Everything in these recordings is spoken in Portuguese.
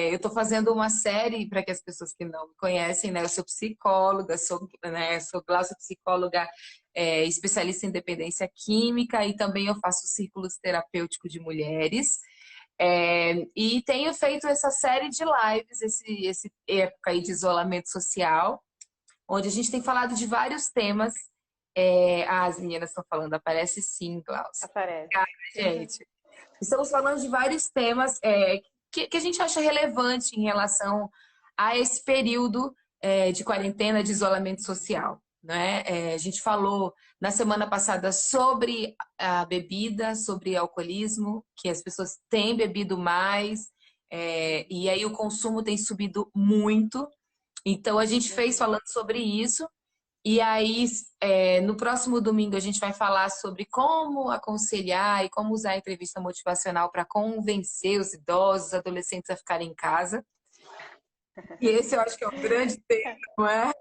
Eu estou fazendo uma série para que as pessoas que não me conhecem, né? Eu sou psicóloga, sou Glaucia, psicóloga, especialista em dependência química e também eu faço círculos terapêuticos de mulheres. E tenho feito essa série de lives, esse época aí de isolamento social, onde a gente tem falado de vários temas. As meninas estão falando, aparece sim, Glaucia. Aparece. Obrigada, gente. Estamos falando de vários temas que a gente acha relevante em relação a esse período de quarentena, de isolamento social. Né? A gente falou na semana passada sobre a bebida, sobre alcoolismo, que as pessoas têm bebido mais, e aí o consumo tem subido muito. Então a gente fez Uhum. falando sobre isso. E aí, no próximo domingo, a gente vai falar sobre como aconselhar e como usar a entrevista motivacional para convencer os idosos, os adolescentes a ficarem em casa. E esse eu acho que é um grande tema, não é,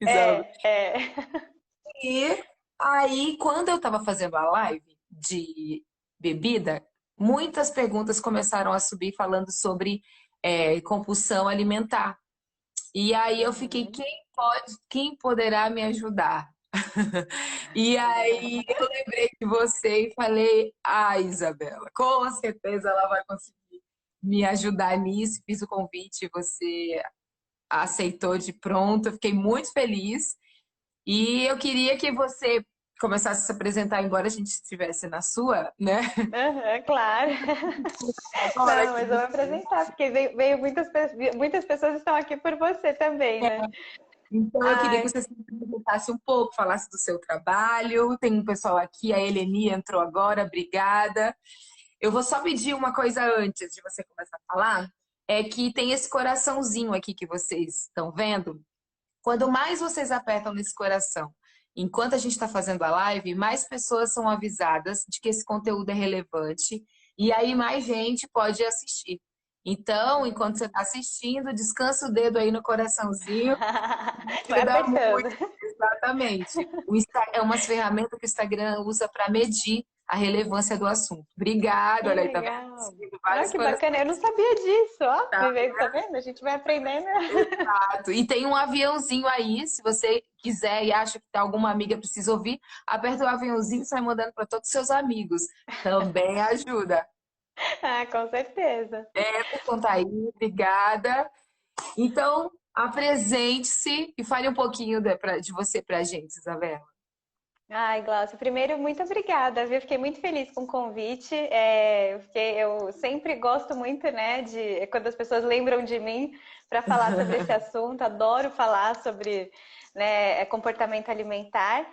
Isabel? É. E aí, quando eu estava fazendo a live de bebida, muitas perguntas começaram a subir falando sobre compulsão alimentar. E aí eu fiquei, Uhum. quem poderá me ajudar? E aí eu lembrei de você e falei, Isabela, com certeza ela vai conseguir me ajudar nisso. Fiz o convite, você aceitou de pronto, eu fiquei muito feliz. E eu queria que você começasse a se apresentar, embora a gente estivesse na sua, né? Uhum, claro. Agora Não, aqui mas eu no vou apresentar, porque veio muitas pessoas estão aqui por você também, né? Então, eu queria que Ai, você se apresentasse um pouco, falasse do seu trabalho. Tem um pessoal aqui, a Eleni entrou agora, obrigada. Eu vou só pedir uma coisa antes de você começar a falar, é que tem esse coraçãozinho aqui que vocês estão vendo. Quando mais vocês apertam nesse coração, enquanto a gente está fazendo a live, mais pessoas são avisadas de que esse conteúdo é relevante e aí mais gente pode assistir. Então, enquanto você está assistindo, descansa o dedo aí no coraçãozinho. vai Ajuda apertando. muito, exatamente. É uma ferramenta que o Instagram usa para medir a relevância do assunto. Obrigada, Que olha aí, tá vendo? legal. Seguindo Ah, vários que bacana. Eu não corações. sabia disso, ó. Tá? Tá vendo? A gente vai aprendendo. Exato. E tem um aviãozinho aí, se você quiser e acha que alguma amiga precisa ouvir, aperta o aviãozinho e sai mandando para todos os seus amigos. Também ajuda. Ah, com certeza. Everton tá aí, obrigada. Então, apresente-se e fale um pouquinho de você pra gente, Isabela. Ai, Glaucia, primeiro, muito obrigada, viu? Fiquei muito feliz com o convite. Eu sempre gosto muito, né, de quando as pessoas lembram de mim para falar sobre esse assunto. Adoro falar sobre, né, comportamento alimentar.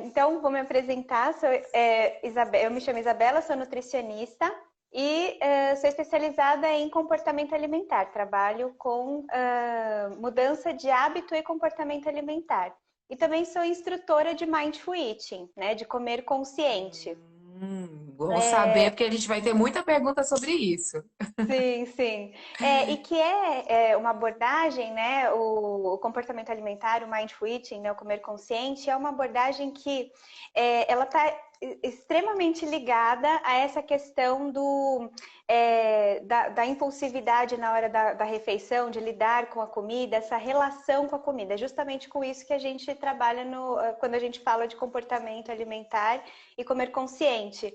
Então, vou me apresentar. Eu me chamo Isabela, sou nutricionista e sou especializada em comportamento alimentar. Trabalho com mudança de hábito e comportamento alimentar. E também sou instrutora de Mindful Eating, né, de comer consciente. Bom saber, porque a gente vai ter muita pergunta sobre isso. Sim, sim. E que uma abordagem, né? O comportamento alimentar, o mindful eating, né, o comer consciente, é uma abordagem que ela está extremamente ligada a essa questão da impulsividade na hora da refeição, de lidar com a comida, essa relação com a comida. É justamente com isso que a gente trabalha quando a gente fala de comportamento alimentar e comer consciente.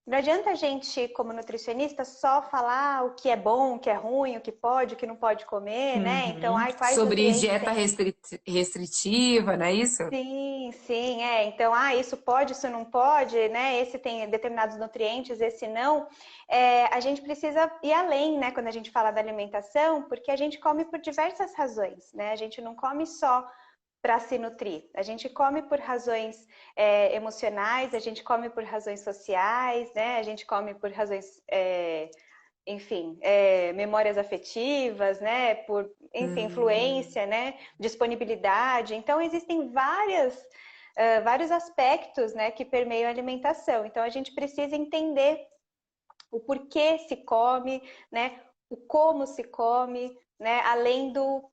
Não adianta a gente, como nutricionista, só falar o que é bom, o que é ruim, o que pode, o que não pode comer, né? Então, Uhum. quais Sobre nutrientes dieta tem? restritiva, não é isso? Sim, sim, Então, isso pode, isso não pode, né? Esse tem determinados nutrientes, esse não. A gente precisa ir além, né? Quando a gente fala da alimentação, porque a gente come por diversas razões, né? A gente não come só para se nutrir. A gente come por razões emocionais, a gente come por razões sociais, né? A gente come por razões, enfim, memórias afetivas, né? Por, enfim, Hum. influência, né? Disponibilidade. Então, existem vários aspectos, né, que permeiam a alimentação. Então, a gente precisa entender o porquê se come, né? O como se come, né? Além do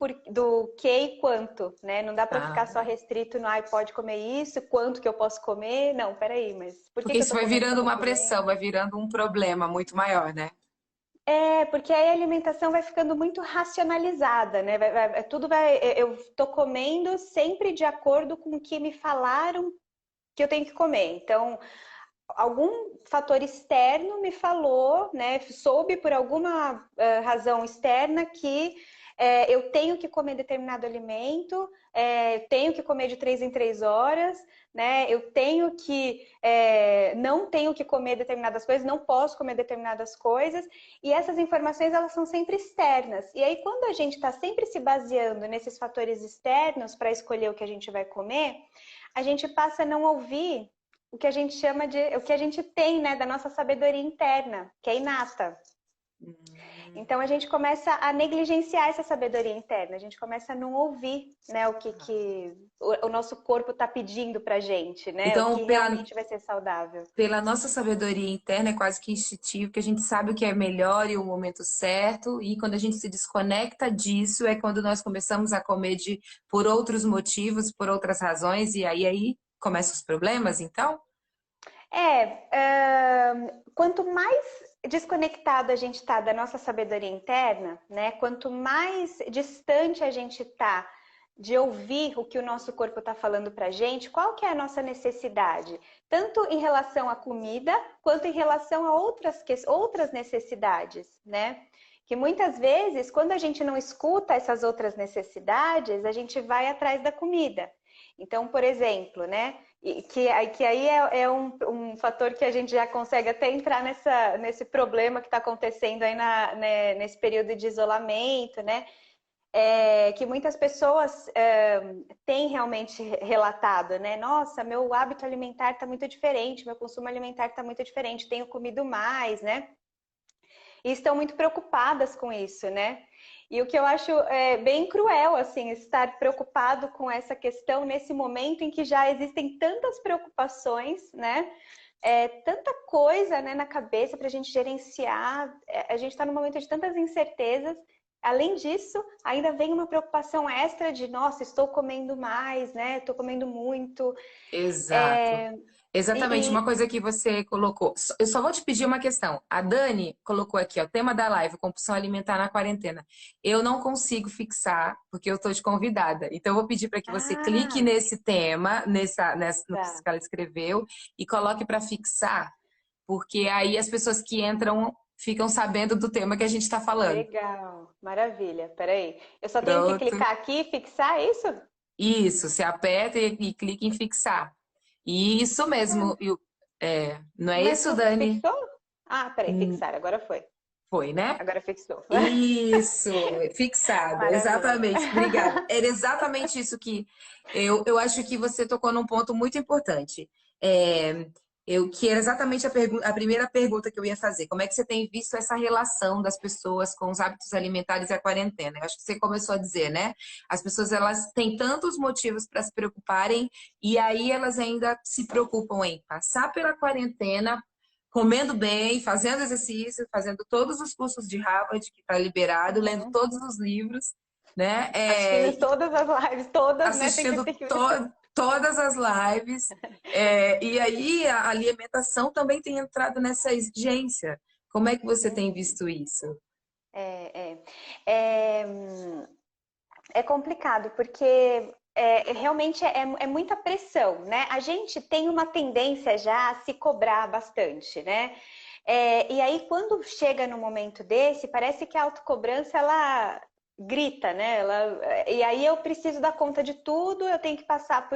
que e quanto, né? Não dá para ficar só Ah, restrito no, pode comer isso, quanto que eu posso comer? Não, peraí, mas por que porque que eu isso tô vai comendo só virando para uma comer? pressão, vai virando um problema muito maior, né? Porque aí a alimentação vai ficando muito racionalizada, né? Eu tô comendo sempre de acordo com o que me falaram que eu tenho que comer. Então, algum fator externo me falou, né? Soube por alguma razão externa que eu tenho que comer determinado alimento, tenho que comer de 3 em 3 horas, né? Eu tenho que não tenho que comer determinadas coisas, não posso comer determinadas coisas, e essas informações elas são sempre externas. E aí, quando a gente está sempre se baseando nesses fatores externos para escolher o que a gente vai comer, a gente passa a não ouvir o que a gente chama de, o que a gente tem, né, da nossa sabedoria interna, que é inata. Então a gente começa a negligenciar essa sabedoria interna, a gente começa a não ouvir, né, o que o nosso corpo está pedindo pra gente, né, o Então, que realmente vai ser saudável. pela nossa sabedoria interna, é quase que instintivo, que a gente sabe o que é melhor e o momento certo, e quando a gente se desconecta disso, é quando nós começamos a comer por outros motivos, por outras razões, e aí começam os problemas, então? Quanto mais desconectado a gente está da nossa sabedoria interna, né? Quanto mais distante a gente está de ouvir o que o nosso corpo está falando para a gente, qual que é a nossa necessidade? Tanto em relação à comida, quanto em relação a outras necessidades, né? Que muitas vezes, quando a gente não escuta essas outras necessidades, a gente vai atrás da comida. Então, por exemplo, né? Que aí é um fator que a gente já consegue até entrar nesse problema que está acontecendo aí nesse período de isolamento, né? Que muitas pessoas têm realmente relatado, né? Nossa, meu hábito alimentar está muito diferente, meu consumo alimentar está muito diferente, tenho comido mais, né? E estão muito preocupadas com isso, né? E o que eu acho bem cruel, assim, estar preocupado com essa questão nesse momento em que já existem tantas preocupações, né? Tanta coisa, né, na cabeça para a gente gerenciar. A gente está num momento de tantas incertezas. Além disso, ainda vem uma preocupação extra de, nossa, estou comendo mais, né? Estou comendo muito. Exato. É, Exatamente, uma e, coisa que você colocou. Eu só vou te pedir uma questão. A Dani colocou aqui, ó, tema da live, compulsão alimentar na quarentena. Eu não consigo fixar, porque eu estou de convidada. Então, eu vou pedir para que você clique ah, nesse tema, no que tá. ela escreveu, e coloque para fixar, porque aí as pessoas que entram ficam sabendo do tema que a gente está falando. Legal, maravilha. Peraí. Eu só tenho que Pronto. clicar aqui e fixar isso? Isso, você aperta e clica em fixar. Isso mesmo. Não é Mas isso, Dani? fixou? Ah, peraí, Hum, fixar, agora foi. Foi, né? Agora fixou. Isso, fixado, Maravilha. exatamente. Obrigada. Era exatamente isso que eu acho que você tocou num ponto muito importante. É, que era exatamente a primeira pergunta que eu ia fazer. Como é que você tem visto essa relação das pessoas com os hábitos alimentares e a quarentena? Eu acho que você começou a dizer, né? As pessoas elas têm tantos motivos para se preocuparem e aí elas ainda se preocupam em passar pela quarentena comendo bem, fazendo exercício, fazendo todos os cursos de Harvard que está liberado, lendo Uhum. todos os livros, né? Assistindo todas as lives, todas, né? Assistindo Tem que... todas as lives. E aí a alimentação também tem entrado nessa exigência. Como é que você tem Uhum. visto isso? É, é. É complicado, porque realmente é muita pressão, né? A gente tem uma tendência já a se cobrar bastante, né? E aí, quando chega no momento desse, parece que a autocobrança, ela grita, né? E aí eu preciso dar conta de tudo, eu tenho que passar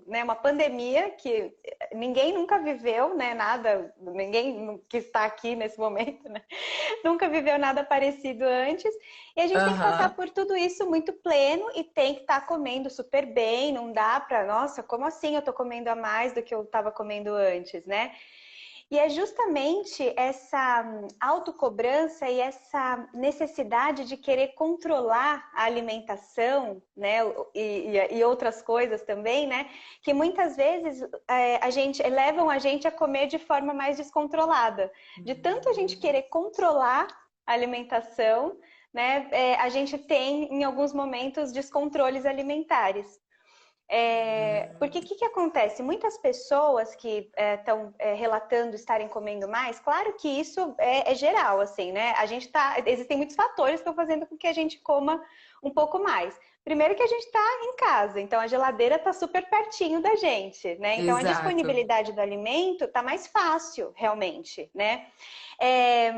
né, uma pandemia que ninguém nunca viveu, né? Nada, ninguém que está aqui nesse momento, né? Nunca viveu nada parecido antes. E a gente tem que passar Aham. por tudo isso muito pleno e tem que estar comendo super bem. Não dá para, nossa, como assim eu tô comendo a mais do que eu estava comendo antes, né? E é justamente essa autocobrança e essa necessidade de querer controlar a alimentação, né, e outras coisas também, né, que muitas vezes levam a gente a comer de forma mais descontrolada. De tanto a gente querer controlar a alimentação, né, a gente tem em alguns momentos descontroles alimentares. Porque o que acontece? Muitas pessoas que estão relatando estarem comendo mais, claro que isso é geral, assim, né? Existem muitos fatores que estão fazendo com que a gente coma um pouco mais. Primeiro que a gente está em casa, então a geladeira está super pertinho da gente, né? Então a Exato. disponibilidade do alimento está mais fácil, realmente, né? É,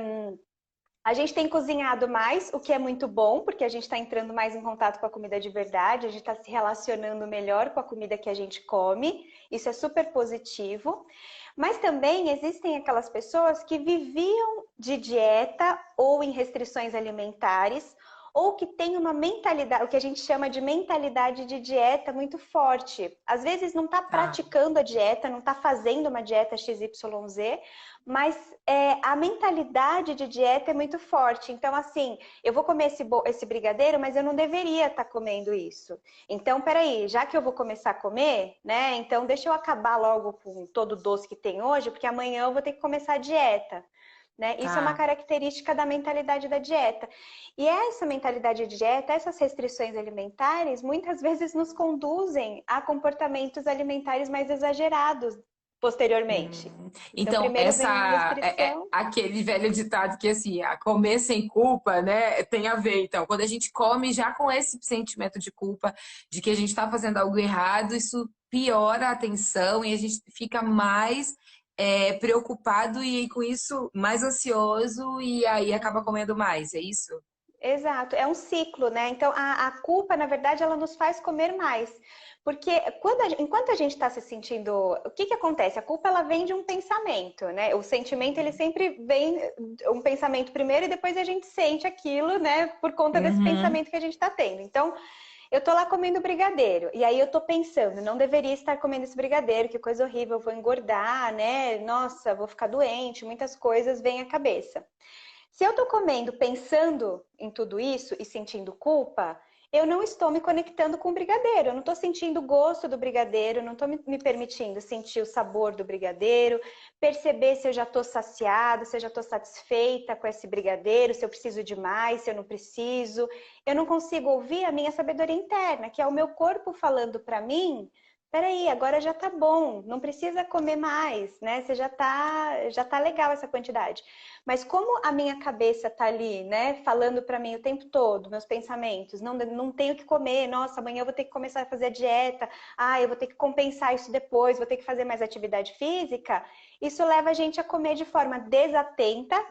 a gente tem cozinhado mais, o que é muito bom, porque a gente está entrando mais em contato com a comida de verdade, a gente está se relacionando melhor com a comida que a gente come, isso é super positivo. Mas também existem aquelas pessoas que viviam de dieta ou em restrições alimentares, ou que têm uma mentalidade, o que a gente chama de mentalidade de dieta muito forte. Às vezes não está Tá. praticando a dieta, não está fazendo uma dieta XYZ, mas a mentalidade de dieta é muito forte. Então, assim, eu vou comer esse brigadeiro, mas eu não deveria estar comendo isso. Então, peraí, já que eu vou começar a comer, né? Então, deixa eu acabar logo com todo o doce que tem hoje, porque amanhã eu vou ter que começar a dieta. Né? Isso é uma Tá. característica da mentalidade da dieta. E essa mentalidade de dieta, essas restrições alimentares, muitas vezes nos conduzem a comportamentos alimentares mais exagerados posteriormente. Então, Então, primeiro vem uma restrição. aquele velho ditado que assim, a comer sem culpa, né, tem a ver. Então, quando a gente come já com esse sentimento de culpa, de que a gente está fazendo algo errado, isso piora a atenção e a gente fica mais preocupado e com isso mais ansioso e aí acaba comendo mais, é isso? Exato, é um ciclo, né? Então, a culpa, na verdade, ela nos faz comer mais. Porque enquanto a gente está se sentindo. O que acontece? A culpa, ela vem de um pensamento, né? O sentimento, ele sempre vem um pensamento primeiro e depois a gente sente aquilo, né? Por conta desse Uhum. pensamento que a gente está tendo. Então, eu tô lá comendo brigadeiro, e aí eu tô pensando, não deveria estar comendo esse brigadeiro, que coisa horrível, eu vou engordar, né? Nossa, vou ficar doente, muitas coisas vêm à cabeça. Se eu estou comendo pensando em tudo isso e sentindo culpa, eu não estou me conectando com o brigadeiro, eu não estou sentindo o gosto do brigadeiro, não estou me permitindo sentir o sabor do brigadeiro, perceber se eu já estou saciada, se eu já estou satisfeita com esse brigadeiro, se eu preciso de mais, se eu não preciso. Eu não consigo ouvir a minha sabedoria interna, que é o meu corpo falando para mim. Peraí, agora já tá bom, não precisa comer mais, né? Você já tá legal essa quantidade. Mas como a minha cabeça tá ali, né, falando para mim o tempo todo, meus pensamentos, não tenho que comer, nossa, amanhã eu vou ter que começar a fazer a dieta, eu vou ter que compensar isso depois, vou ter que fazer mais atividade física, isso leva a gente a comer de forma desatenta,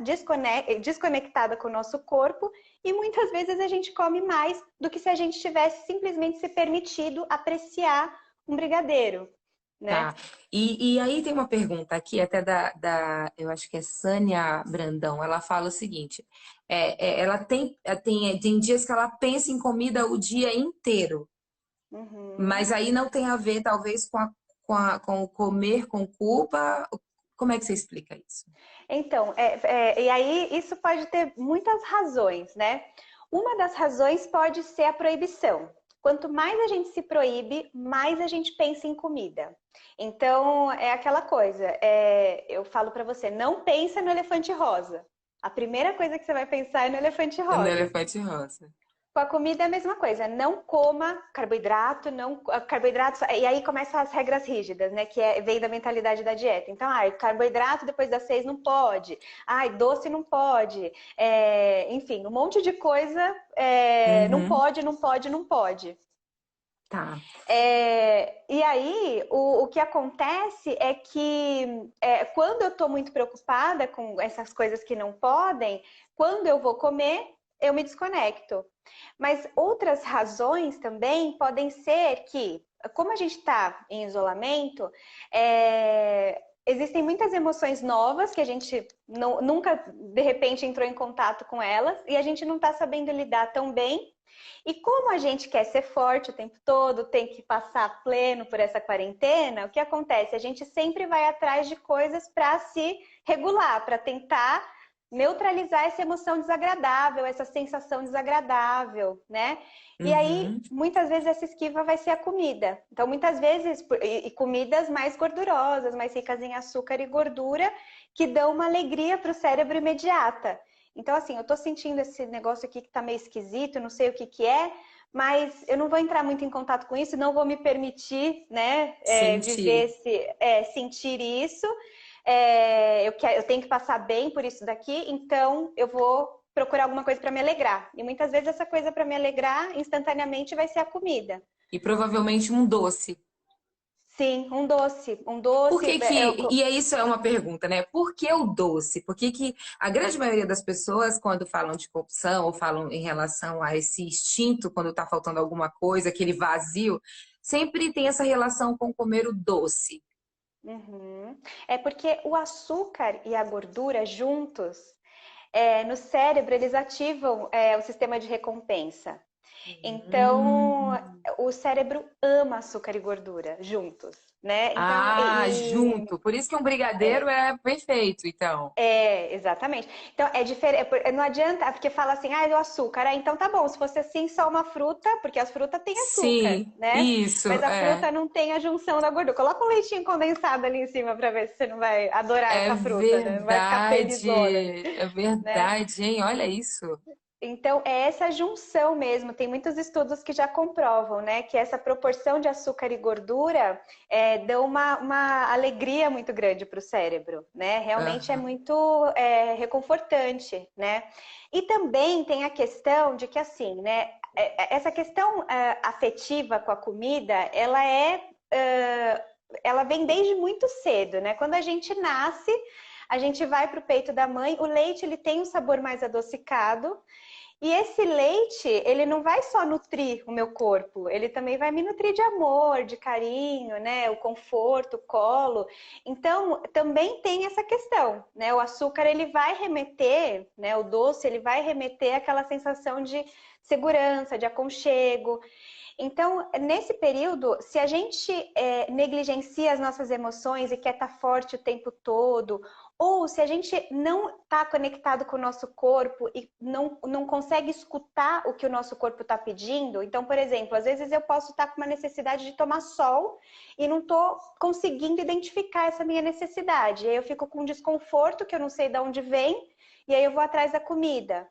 desconectada com o nosso corpo, e muitas vezes a gente come mais do que se a gente tivesse simplesmente se permitido apreciar um brigadeiro, né? Tá. E aí tem uma pergunta aqui, até eu acho que é Sânia Brandão. Ela fala o seguinte: ela tem dias que ela pensa em comida o dia inteiro, Uhum. mas aí não tem a ver, talvez, com o comer com culpa. Como é que você explica isso? Então, e aí isso pode ter muitas razões, né? Uma das razões pode ser a proibição. Quanto mais a gente se proíbe, mais a gente pensa em comida. Então, é aquela coisa, eu falo pra você, não pensa no elefante rosa. A primeira coisa que você vai pensar é no elefante No rosa. elefante rosa. Com a comida é a mesma coisa, não coma carboidrato, não carboidrato, e aí começam as regras rígidas, né? Vem da mentalidade da dieta. Então, carboidrato depois das 6 não pode, doce não pode, enfim, um monte de coisa não Uhum. pode, não pode, não pode. Tá. E aí, o que acontece é que quando eu estou muito preocupada com essas coisas que não podem, quando eu vou comer, eu me desconecto. Mas outras razões também podem ser que, como a gente está em isolamento, existem muitas emoções novas que a gente nunca, de repente, entrou em contato com elas e a gente não está sabendo lidar tão bem. E como a gente quer ser forte o tempo todo, tem que passar pleno por essa quarentena, o que acontece? A gente sempre vai atrás de coisas para se regular, para tentar neutralizar essa emoção desagradável, essa sensação desagradável, né? E aí, Uhum. muitas vezes essa esquiva vai ser a comida. Então, muitas vezes, e comidas mais gordurosas, mais ricas em açúcar e gordura, que dão uma alegria para o cérebro imediata. Então, assim, eu tô sentindo esse negócio aqui que tá meio esquisito, não sei o que que é, mas eu não vou entrar muito em contato com isso, não vou me permitir, né, Sentir. sentir isso. Eu tenho que passar bem por isso daqui, então eu vou procurar alguma coisa para me alegrar. E muitas vezes essa coisa para me alegrar instantaneamente vai ser a comida. E provavelmente um doce. Sim, um doce. Um Por doce. que que, e é isso é uma pergunta, né? Por que o doce? Por que que a grande maioria das pessoas, quando falam de corrupção ou falam em relação a esse instinto, quando está faltando alguma coisa, aquele vazio, sempre tem essa relação com comer o doce. Uhum. É porque o açúcar e a gordura juntos, no cérebro, eles ativam o sistema de recompensa. Então, Hum. o cérebro ama açúcar e gordura juntos, né? Então, Ah, junto. Por isso que um brigadeiro é perfeito, então. exatamente. Então, é diferente. Não adianta, porque fala assim, ah, é o açúcar. Ah, então tá bom, se fosse assim, só uma fruta, porque as frutas têm açúcar, Sim, né? isso, Mas a é. fruta não tem a junção da gordura. Coloca um leitinho condensado ali em cima pra ver se você não vai adorar É essa fruta, né? Não vai ficar felizona, verdade, é né? verdade, hein? Olha isso. Então, é essa junção mesmo. Tem muitos estudos que já comprovam, né, que essa proporção de açúcar e gordura dá uma alegria muito grande para o cérebro, né? Realmente é Aham. muito reconfortante, né? E também tem a questão de que, assim, né, essa questão afetiva com a comida, ela vem desde muito cedo, né? Quando a gente nasce, a gente vai para o peito da mãe, o leite ele tem um sabor mais adocicado, e esse leite, ele não vai só nutrir o meu corpo, ele também vai me nutrir de amor, de carinho, né? O conforto, o colo. Então, também tem essa questão, né? O açúcar, ele vai remeter, né? O doce, ele vai remeter àquela sensação de segurança, de aconchego. Então, nesse período, se a gente negligencia as nossas emoções e quer estar forte o tempo todo, ou se a gente não está conectado com o nosso corpo e não consegue escutar o que o nosso corpo está pedindo, então, por exemplo, às vezes eu posso estar com uma necessidade de tomar sol e não estou conseguindo identificar essa minha necessidade. E aí eu fico com um desconforto que eu não sei de onde vem, e aí eu vou atrás da comida.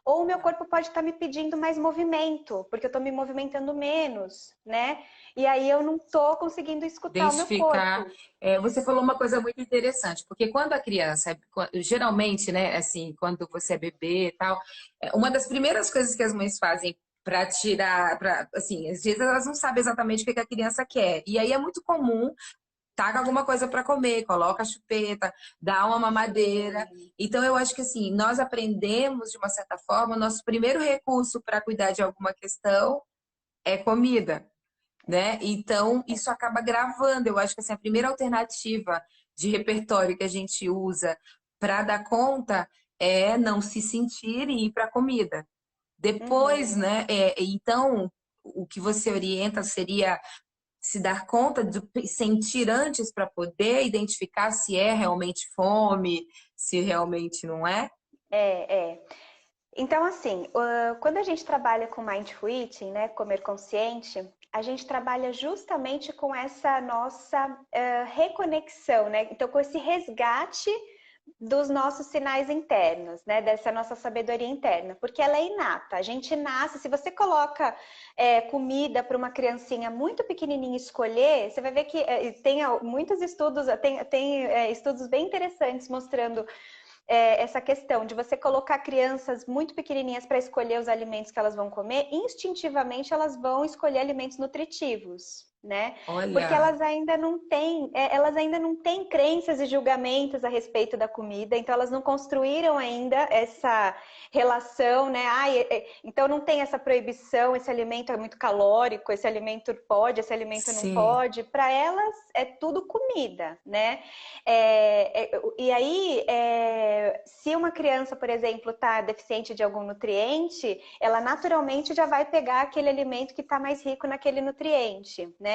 Ou o meu corpo pode estar me pedindo mais movimento, porque eu estou me movimentando menos, né? E aí eu não estou conseguindo escutar o meu Identificar. corpo. Você falou uma coisa muito interessante, porque quando a criança, geralmente, né, assim, quando você é bebê e tal, uma das primeiras coisas que as mães fazem para tirar, para, assim, às vezes elas não sabem exatamente o que que a criança quer. E aí é muito comum taca alguma coisa para comer, coloca a chupeta, dá uma mamadeira. Sim. Então eu acho que assim, nós aprendemos de uma certa forma, nosso primeiro recurso para cuidar de alguma questão é comida, né? Então, isso acaba gravando. Eu acho que assim, a primeira alternativa de repertório que a gente usa para dar conta é não se sentir e ir para a comida. Depois, Uhum. né? Então, o que você orienta seria se dar conta de sentir antes para poder identificar se é realmente fome, se realmente não é? É. Então, assim, quando a gente trabalha com Mindful Eating, né, comer consciente, a gente trabalha justamente com essa nossa reconexão, né? Então, com esse resgate dos nossos sinais internos, né? Dessa nossa sabedoria interna, porque ela é inata. A gente nasce, se você coloca comida para uma criancinha muito pequenininha escolher, você vai ver que tem muitos estudos, tem estudos bem interessantes mostrando essa questão de você colocar crianças muito pequenininhas para escolher os alimentos que elas vão comer, instintivamente elas vão escolher alimentos nutritivos, né? Porque Olha, elas ainda não têm crenças e julgamentos a respeito da comida, então elas não construíram ainda essa relação, né? Então não tem essa proibição, esse alimento é muito calórico, esse alimento pode, esse alimento não sim, pode. Para elas é tudo comida, né? E aí, se uma criança, por exemplo, está deficiente de algum nutriente, ela naturalmente já vai pegar aquele alimento que está mais rico naquele nutriente, né?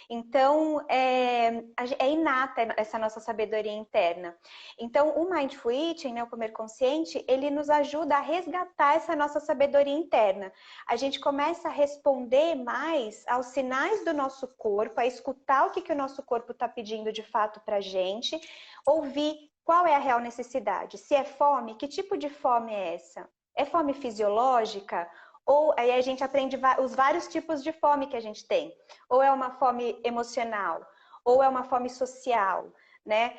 Então, é inata essa nossa sabedoria interna. Então, o Mindful Eating, né, o comer consciente, ele nos ajuda a resgatar essa nossa sabedoria interna. A gente começa a responder mais aos sinais do nosso corpo, a escutar o que o nosso corpo está pedindo de fato para a gente, ouvir qual é a real necessidade. Se é fome, que tipo de fome é essa? É fome fisiológica? Ou aí a gente aprende os vários tipos de fome que a gente tem. Ou é uma fome emocional, ou é uma fome social, né?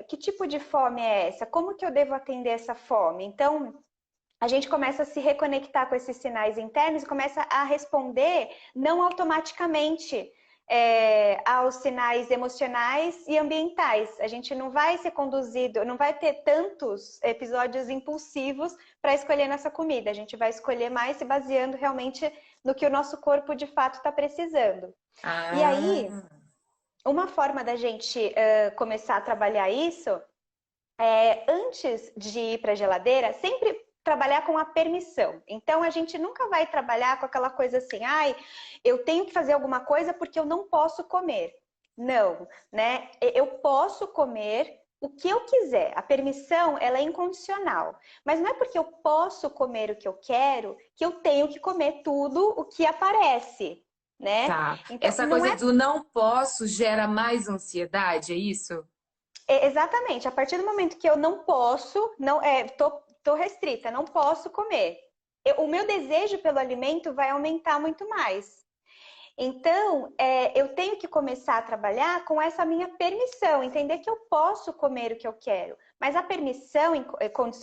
Que tipo de fome é essa? Como que eu devo atender essa fome? Então, a gente começa a se reconectar com esses sinais internos e começa a responder não automaticamente aos sinais emocionais e ambientais. A gente não vai ser conduzido, não vai ter tantos episódios impulsivos para escolher nossa comida. A gente vai escolher mais se baseando realmente no que o nosso corpo de fato está precisando. E aí, Ah, uma forma da gente começar a trabalhar isso antes de ir para a geladeira, sempre trabalhar com a permissão. Então, a gente nunca vai trabalhar com aquela coisa assim, ai, eu tenho que fazer alguma coisa porque eu não posso comer. Não, né? Eu posso comer o que eu quiser. A permissão, ela é incondicional. Mas não é porque eu posso comer o que eu quero que eu tenho que comer tudo o que aparece, né? tá. Então, Essa não coisa é do não posso gera mais ansiedade, é isso? exatamente, a partir do momento que eu não posso, não tô restrita, não posso comer. O meu desejo pelo alimento vai aumentar muito mais. Então, eu tenho que começar a trabalhar com essa minha permissão, entender que eu posso comer o que eu quero. Mas a permissão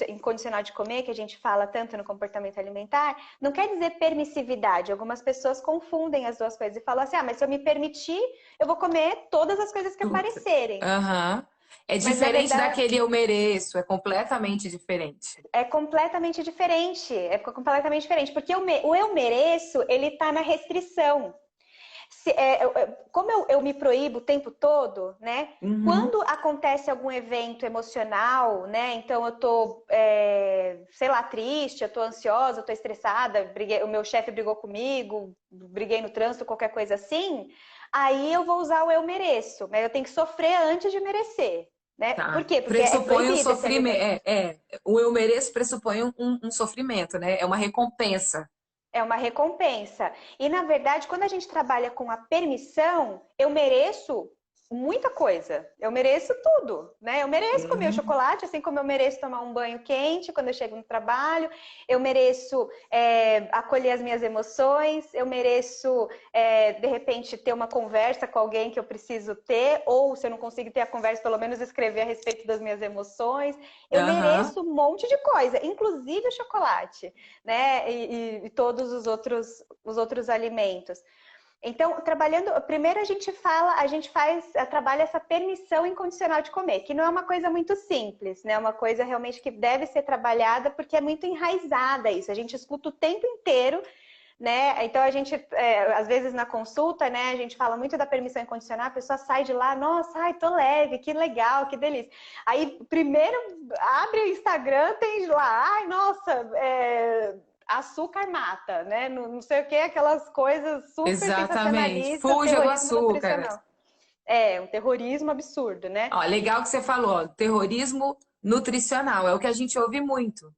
incondicional de comer, que a gente fala tanto no comportamento alimentar, não quer dizer permissividade. Algumas pessoas confundem as duas coisas e falam assim: ah, mas se eu me permitir, eu vou comer todas as coisas que Tudo. aparecerem. Aham. É Mas na diferente verdade, daquele eu mereço, é completamente diferente. é completamente diferente. É completamente diferente. Porque o eu mereço, ele tá na restrição. Como eu me proíbo o tempo todo, né? Uhum. Quando acontece algum evento emocional, né? Então eu tô, sei lá, triste, eu tô ansiosa, eu tô estressada, o meu chefe brigou comigo, briguei no trânsito, qualquer coisa assim, aí eu vou usar o eu mereço, mas eu tenho que sofrer antes de merecer, né? Por Tá. quê? Porque é Pressupõe um proibido esse sofrimento. alimento. O eu mereço pressupõe um sofrimento, né? É uma recompensa. É uma recompensa. E, na verdade, quando a gente trabalha com a permissão, eu mereço muita coisa. Eu mereço tudo, né? Eu mereço comer o Uhum. chocolate, assim como eu mereço tomar um banho quente quando eu chego no trabalho. Eu mereço acolher as minhas emoções. Eu mereço, de repente, ter uma conversa com alguém que eu preciso ter. Ou, se eu não consigo ter a conversa, pelo menos escrever a respeito das minhas emoções. Eu Aham. mereço um monte de coisa, inclusive o chocolate, né? E todos os outros alimentos. Então, trabalhando, primeiro a gente trabalha essa permissão incondicional de comer, que não é uma coisa muito simples, né? É uma coisa realmente que deve ser trabalhada porque é muito enraizada isso. A gente escuta o tempo inteiro, né? Então a gente, às vezes na consulta, né, a gente fala muito da permissão incondicional, a pessoa sai de lá, nossa, ai, tô leve, que legal, que delícia. Aí primeiro abre o Instagram, tem lá, ai, nossa, açúcar mata, né? Não sei o que, aquelas coisas super Exatamente. sensacionalistas, Fuja do terrorismo açúcar. nutricional. Um terrorismo absurdo, né? Ó, legal que você falou, ó, terrorismo nutricional, é o que a gente ouve muito,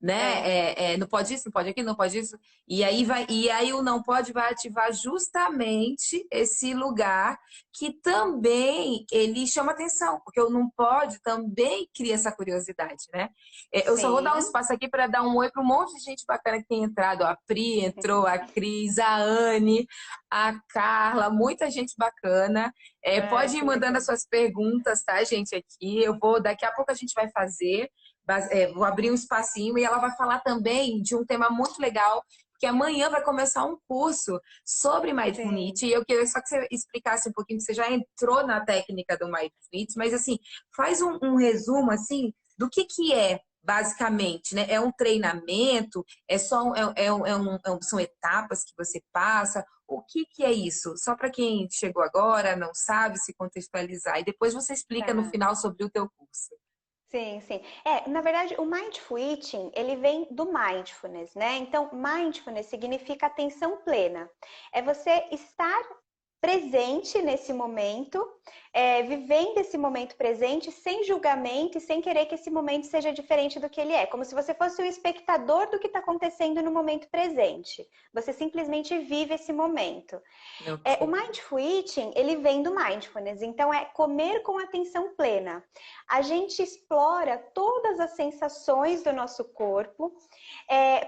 né? É, Não pode isso, não pode aquilo, não pode isso. E aí o não pode vai ativar justamente esse lugar que também ele chama atenção, porque o não pode também cria essa curiosidade, né? Eu só vou dar um sim. espaço aqui para dar um oi para um monte de gente bacana que tem entrado. A Pri entrou, a Cris, a Anne, a Carla, muita gente bacana. Ai, Pode ir que mandando as legal. suas perguntas, tá, gente, aqui. Daqui a pouco a gente vai fazer. Vou abrir um espacinho e ela vai falar também de um tema muito legal, porque amanhã vai começar um curso sobre Mindfulness. Sim. E eu queria só que você explicasse um pouquinho, que você já entrou na técnica do Mindfulness, mas assim, faz um resumo assim do que é. Basicamente, né? É um treinamento? É só são etapas que você passa? O que é isso? Só para quem chegou agora, não sabe se contextualizar. E depois você explica no Tá. final sobre o teu curso. Sim, sim. Na verdade, o Mindful Eating, ele vem do Mindfulness, né? Então, Mindfulness significa atenção plena. É você estar presente nesse momento, vivendo esse momento presente sem julgamento e sem querer que esse momento seja diferente do que ele é. Como se você fosse o espectador do que está acontecendo no momento presente. Você simplesmente vive esse momento. O Mindful Eating, ele vem do Mindfulness, então é comer com atenção plena. A gente explora todas as sensações do nosso corpo,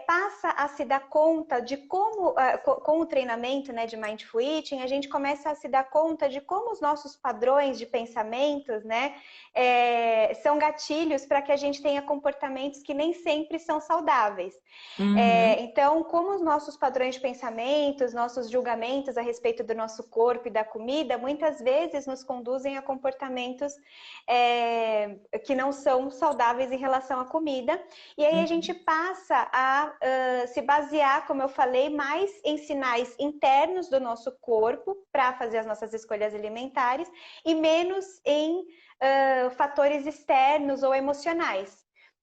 passa a se dar conta de como, com o treinamento, né, de Mindful Eating, a gente começa a se dar conta de como os nossos padrões de pensamentos, né, são gatilhos para que a gente tenha comportamentos que nem sempre são saudáveis. Então, como os nossos padrões de pensamentos, nossos julgamentos a respeito do nosso corpo e da comida, muitas vezes nos conduzem a comportamentos que não são saudáveis em relação à comida. E aí a gente passa a se basear, como eu falei, mais em sinais internos do nosso corpo para fazer as nossas escolhas alimentares e menos em fatores externos ou emocionais.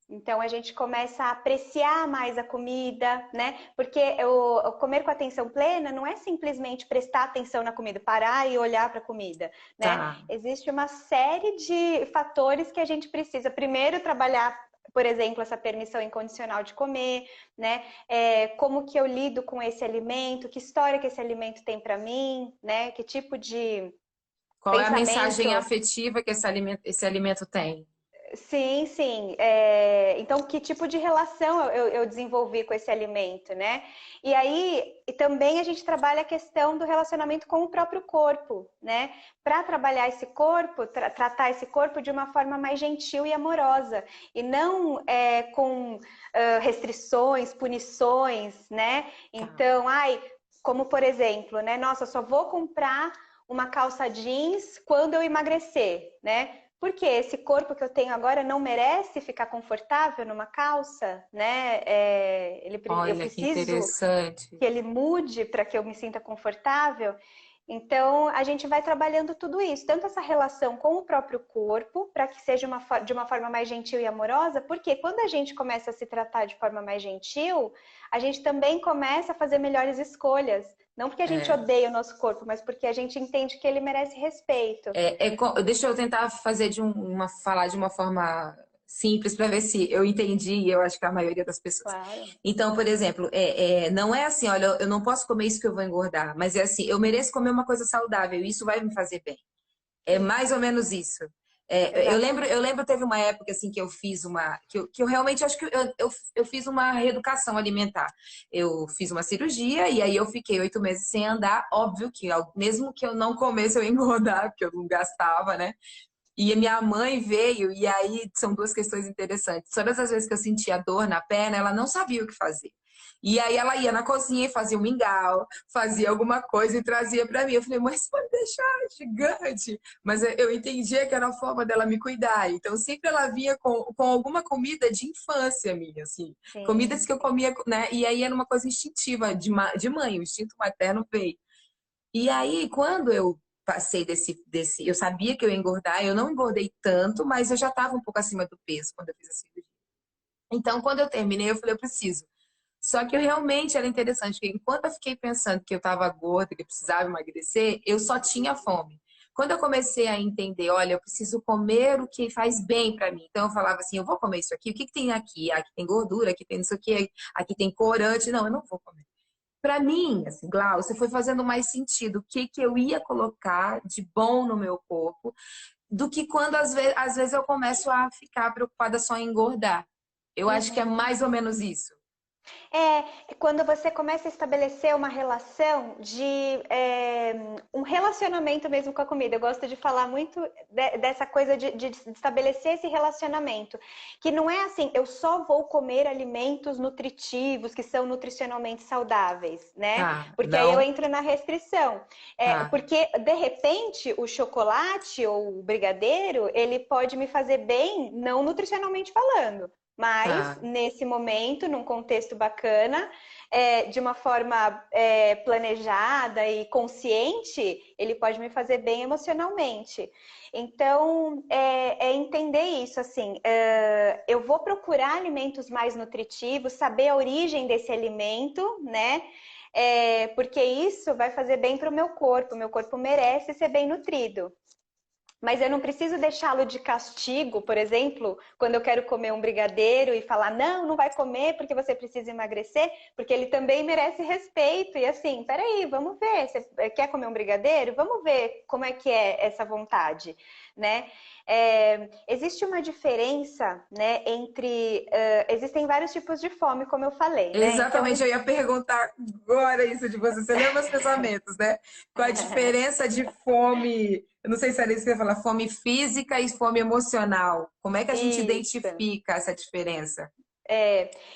Então, a gente começa a apreciar mais a comida, né? Porque o comer com atenção plena não é simplesmente prestar atenção na comida, parar e olhar para a comida, né? Tá. Existe uma série de fatores que a gente precisa primeiro trabalhar, por exemplo, essa permissão incondicional de comer, né? Como que eu lido com esse alimento, que história que esse alimento tem para mim, né? Que tipo de Qual é a mensagem pensamento... afetiva que esse alimento tem? Sim, sim. Então, que tipo de relação eu desenvolvi com esse alimento, né? E aí, também a gente trabalha a questão do relacionamento com o próprio corpo, né? Para trabalhar esse corpo, tratar esse corpo de uma forma mais gentil e amorosa. E não com restrições, punições, né? Então, como por exemplo, né? Nossa, eu só vou comprar uma calça jeans quando eu emagrecer, né? Porque esse corpo que eu tenho agora não merece ficar confortável numa calça, né? Eu Olha, que preciso interessante. que ele mude para que eu me sinta confortável. Então, a gente vai trabalhando tudo isso, tanto essa relação com o próprio corpo, para que seja de uma forma mais gentil e amorosa, porque quando a gente começa a se tratar de forma mais gentil, a gente também começa a fazer melhores escolhas. Não porque a gente odeia o nosso corpo, mas porque a gente entende que ele merece respeito. Deixa eu tentar fazer falar de uma forma simples para ver se eu entendi, e eu acho que a maioria das pessoas. Claro. Então, por exemplo, não é assim, olha, eu não posso comer isso que eu vou engordar, mas é assim, eu mereço comer uma coisa saudável, e isso vai me fazer bem. É mais ou menos isso. Eu lembro, teve uma época assim que eu fiz que eu realmente acho que eu fiz uma reeducação alimentar. Eu fiz uma cirurgia e aí eu fiquei 8 meses sem andar. Óbvio que mesmo que eu não comesse, eu ia engordar, porque eu não gastava, né? E a minha mãe veio, e aí são duas questões interessantes. Todas as vezes que eu sentia dor na perna, ela não sabia o que fazer. E aí ela ia na cozinha e fazia um mingau, fazia alguma coisa e trazia para mim. Eu falei, mas pode deixar, é gigante. Mas eu entendia que era a forma dela me cuidar. Então sempre ela vinha com alguma comida de infância minha, assim. Comidas Sim. que eu comia, né? E aí era uma coisa instintiva de mãe, o instinto materno veio. E aí, quando eu passei eu sabia que eu ia engordar, eu não engordei tanto, mas eu já estava um pouco acima do peso quando eu fiz a cirurgia. Então, quando eu terminei, eu falei, eu preciso. Só que eu realmente era interessante, porque enquanto eu fiquei pensando que eu estava gorda, que eu precisava emagrecer, eu só tinha fome. Quando eu comecei a entender, olha, eu preciso comer o que faz bem para mim. Então eu falava assim, eu vou comer isso aqui, o que que tem aqui? Aqui tem gordura, aqui tem não sei o que, aqui tem corante. Não, eu não vou comer. Para mim, assim, Glaucia, foi fazendo mais sentido o que que eu ia colocar de bom no meu corpo, do que quando às vezes eu começo a ficar preocupada só em engordar. Eu acho que é Uhum. mais ou menos isso. Quando você começa a estabelecer uma relação um relacionamento mesmo com a comida. Eu gosto de falar muito dessa coisa de estabelecer esse relacionamento. Que não é assim, eu só vou comer alimentos nutritivos, que são nutricionalmente saudáveis, né? Tá, Porque aí eu não, entro na restrição. tá. Porque, de repente, o chocolate ou o brigadeiro, ele pode me fazer bem, não nutricionalmente falando. mas Tá. nesse momento, num contexto bacana, de uma forma planejada e consciente, ele pode me fazer bem emocionalmente. Então, entender isso, assim, eu vou procurar alimentos mais nutritivos, saber a origem desse alimento, né? Porque isso vai fazer bem para o meu corpo merece ser bem nutrido. Mas eu não preciso deixá-lo de castigo, por exemplo, quando eu quero comer um brigadeiro e falar, não, não vai comer porque você precisa emagrecer, porque ele também merece respeito. E assim, peraí, vamos ver, você quer comer um brigadeiro? Vamos ver como é que é essa vontade, né? Existe uma diferença, né, entre... existem vários tipos de fome, como eu falei, né? Exatamente, Então, eu ia perguntar agora isso de você. Você leu meus pensamentos, né? Qual a diferença de fome? Eu não sei se era isso que eu ia falar, fome física e fome emocional. Como é que a gente isso. identifica essa diferença?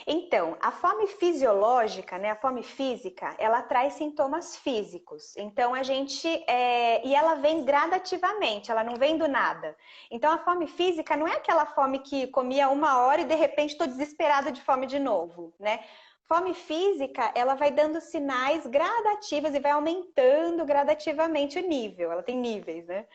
Então, a fome fisiológica, né, a fome física, ela traz sintomas físicos. Então, e ela vem gradativamente, ela não vem do nada. Então, a fome física não é aquela fome que comia 1 hora e de repente estou desesperada de fome de novo, né? Fome física, ela vai dando sinais gradativos e vai aumentando gradativamente o nível. Ela tem níveis, né?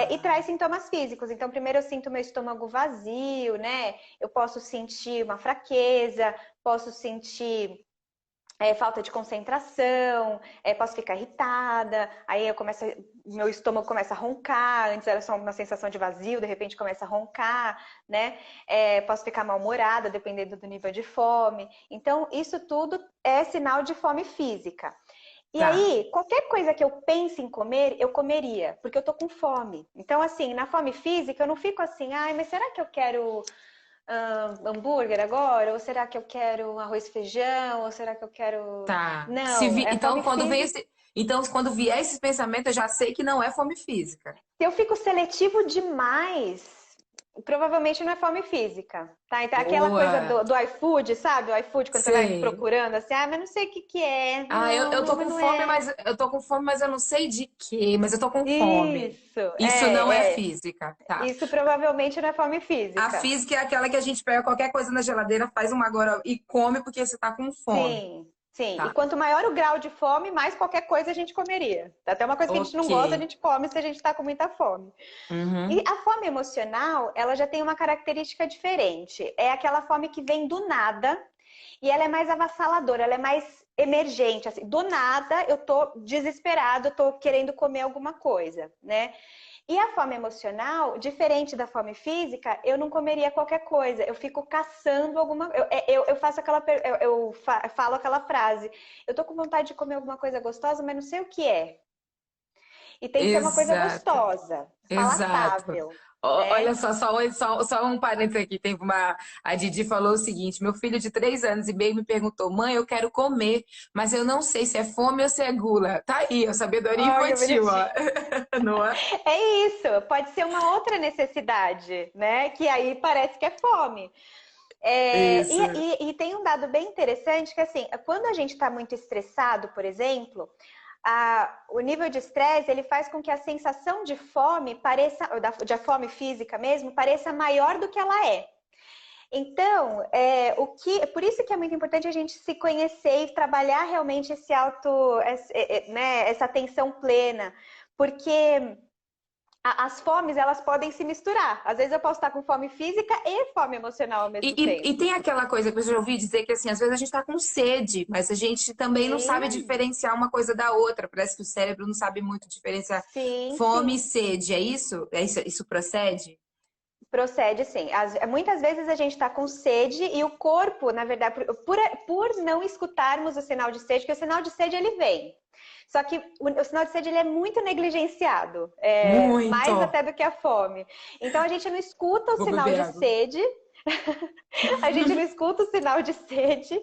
E Ah, traz sintomas físicos. Então, primeiro eu sinto meu estômago vazio, né? Eu posso sentir uma fraqueza, posso sentir falta de concentração, posso ficar irritada, aí meu estômago começa a roncar, antes era só uma sensação de vazio, de repente começa a roncar, né? Posso ficar mal-humorada, dependendo do nível de fome. Então, isso tudo é sinal de fome física. E tá. aí, qualquer coisa que eu pense em comer, eu comeria, porque eu tô com fome. Então, assim, na fome física, eu não fico assim, ai, mas será que eu quero hambúrguer agora? Ou será que eu quero arroz e feijão? Ou será que eu quero... Tá. Não, é Então, fome física. quando vier esse pensamento, eu já sei que não é fome física. Se eu fico seletivo demais, provavelmente não é fome física, tá? Então, aquela coisa Boa. do iFood, sabe? O iFood, quando você vai Sei. procurando, assim, mas não sei o que que é. Ah, Não, eu tô não, com não fome, é. mas eu tô com fome, mas eu não sei de quê, mas eu tô com fome. Isso, Isso não é física, tá? Isso provavelmente não é fome A física. física é aquela que a gente pega qualquer coisa na geladeira, faz uma agora e come porque você tá com fome. Sim, sim. E Tá. quanto maior o grau de fome, mais qualquer coisa a gente comeria. Até uma coisa que a gente Ok. não gosta, a gente come se a gente está com muita fome. E Uhum. a fome emocional, ela já tem uma característica diferente. É aquela fome que vem do nada e ela é mais avassaladora, ela é mais emergente. Assim, do nada eu tô desesperado, eu tô querendo comer alguma coisa, né? E a fome emocional, diferente da fome física, eu não comeria qualquer coisa. Eu fico caçando alguma... Eu faço aquela... falo aquela frase. Eu tô com vontade de comer alguma coisa gostosa, mas não sei o que é. E tem que ser uma coisa Exato. gostosa, Exato. palatável, Olha né? só um parênteses aqui. A Didi falou o seguinte: meu filho de 3 anos e meio me perguntou, mãe, eu quero comer, mas eu não sei se é fome ou se é gula. Tá aí, a sabedoria Oh, que infantil, ó. bonitinho. Não é? É isso, pode ser uma outra necessidade, né? Que aí parece que é fome. Isso. E tem um dado bem interessante que, assim, quando a gente está muito estressado, por exemplo, o nível de estresse ele faz com que a sensação de fome pareça, de fome física mesmo, pareça maior do que ela é. Então, por isso que é muito importante a gente se conhecer e trabalhar realmente né, essa atenção plena, porque as fomes elas podem se misturar. Às vezes eu posso estar com fome física e fome emocional ao mesmo E tempo. tem aquela coisa que eu já ouvi dizer que assim, às vezes a gente tá com sede, mas a gente também não sabe Sim, diferenciar uma coisa da outra. Parece que o cérebro não sabe muito diferenciar sim, fome e sim. sede. É isso? Isso procede? Procede sim. Muitas vezes a gente está com sede e o corpo, na verdade, por não escutarmos o sinal de sede, porque o sinal de sede ele vem. Só que o sinal de sede ele é muito negligenciado, mais Muito! até do que a fome. Então a gente não escuta o Vou sinal beber de água. sede, a gente não escuta o sinal de sede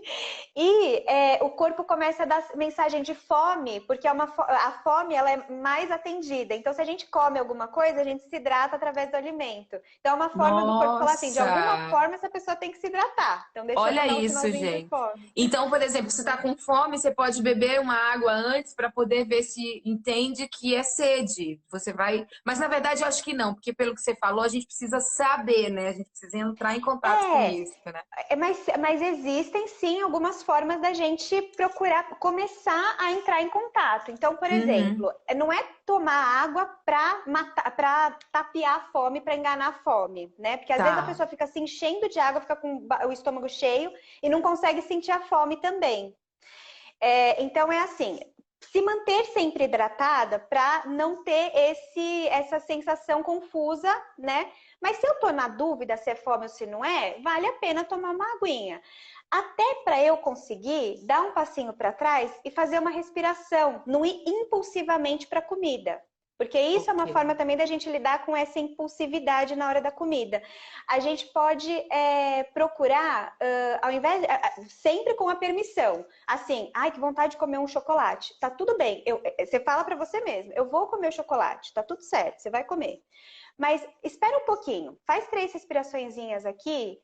E o corpo começa a dar mensagem de fome, porque a fome ela é mais atendida. Então, se a gente come alguma coisa, a gente se hidrata através do alimento. Então, é uma forma do corpo falar assim, de alguma Nossa! forma essa pessoa tem que se hidratar. Então, deixa eu Olha dar um isso, sinalzinho de gente. fome. Então, por exemplo, se está com fome, você pode beber uma água antes para poder ver se entende que é sede. Você vai. Mas na verdade eu acho que não, porque pelo que você falou, a gente precisa saber, né? A gente precisa entrar em contato com É, isso, né? mas existem sim algumas formas da gente procurar começar a entrar em contato. Então, por Uhum. exemplo, não é tomar água para matar, para tapear a fome, para enganar a fome, né? Porque às vezes a Tá, pessoa fica se enchendo de água, fica com o estômago cheio e não consegue sentir a fome também. Então é assim, se manter sempre hidratada para não ter essa sensação confusa, né? Mas se eu tô na dúvida se é fome ou se não é, vale a pena tomar uma aguinha. Até para eu conseguir dar um passinho para trás e fazer uma respiração, não ir impulsivamente para a comida. Porque isso é ok. uma forma também da gente lidar com essa impulsividade na hora da comida. A gente pode procurar, ao invés sempre com a permissão. Assim, ai, que vontade de comer um chocolate. Tá tudo bem. Você fala para você mesmo, eu vou comer o chocolate, tá tudo certo, você vai comer. Mas espera um pouquinho, faz 3 respiraçõezinhas aqui,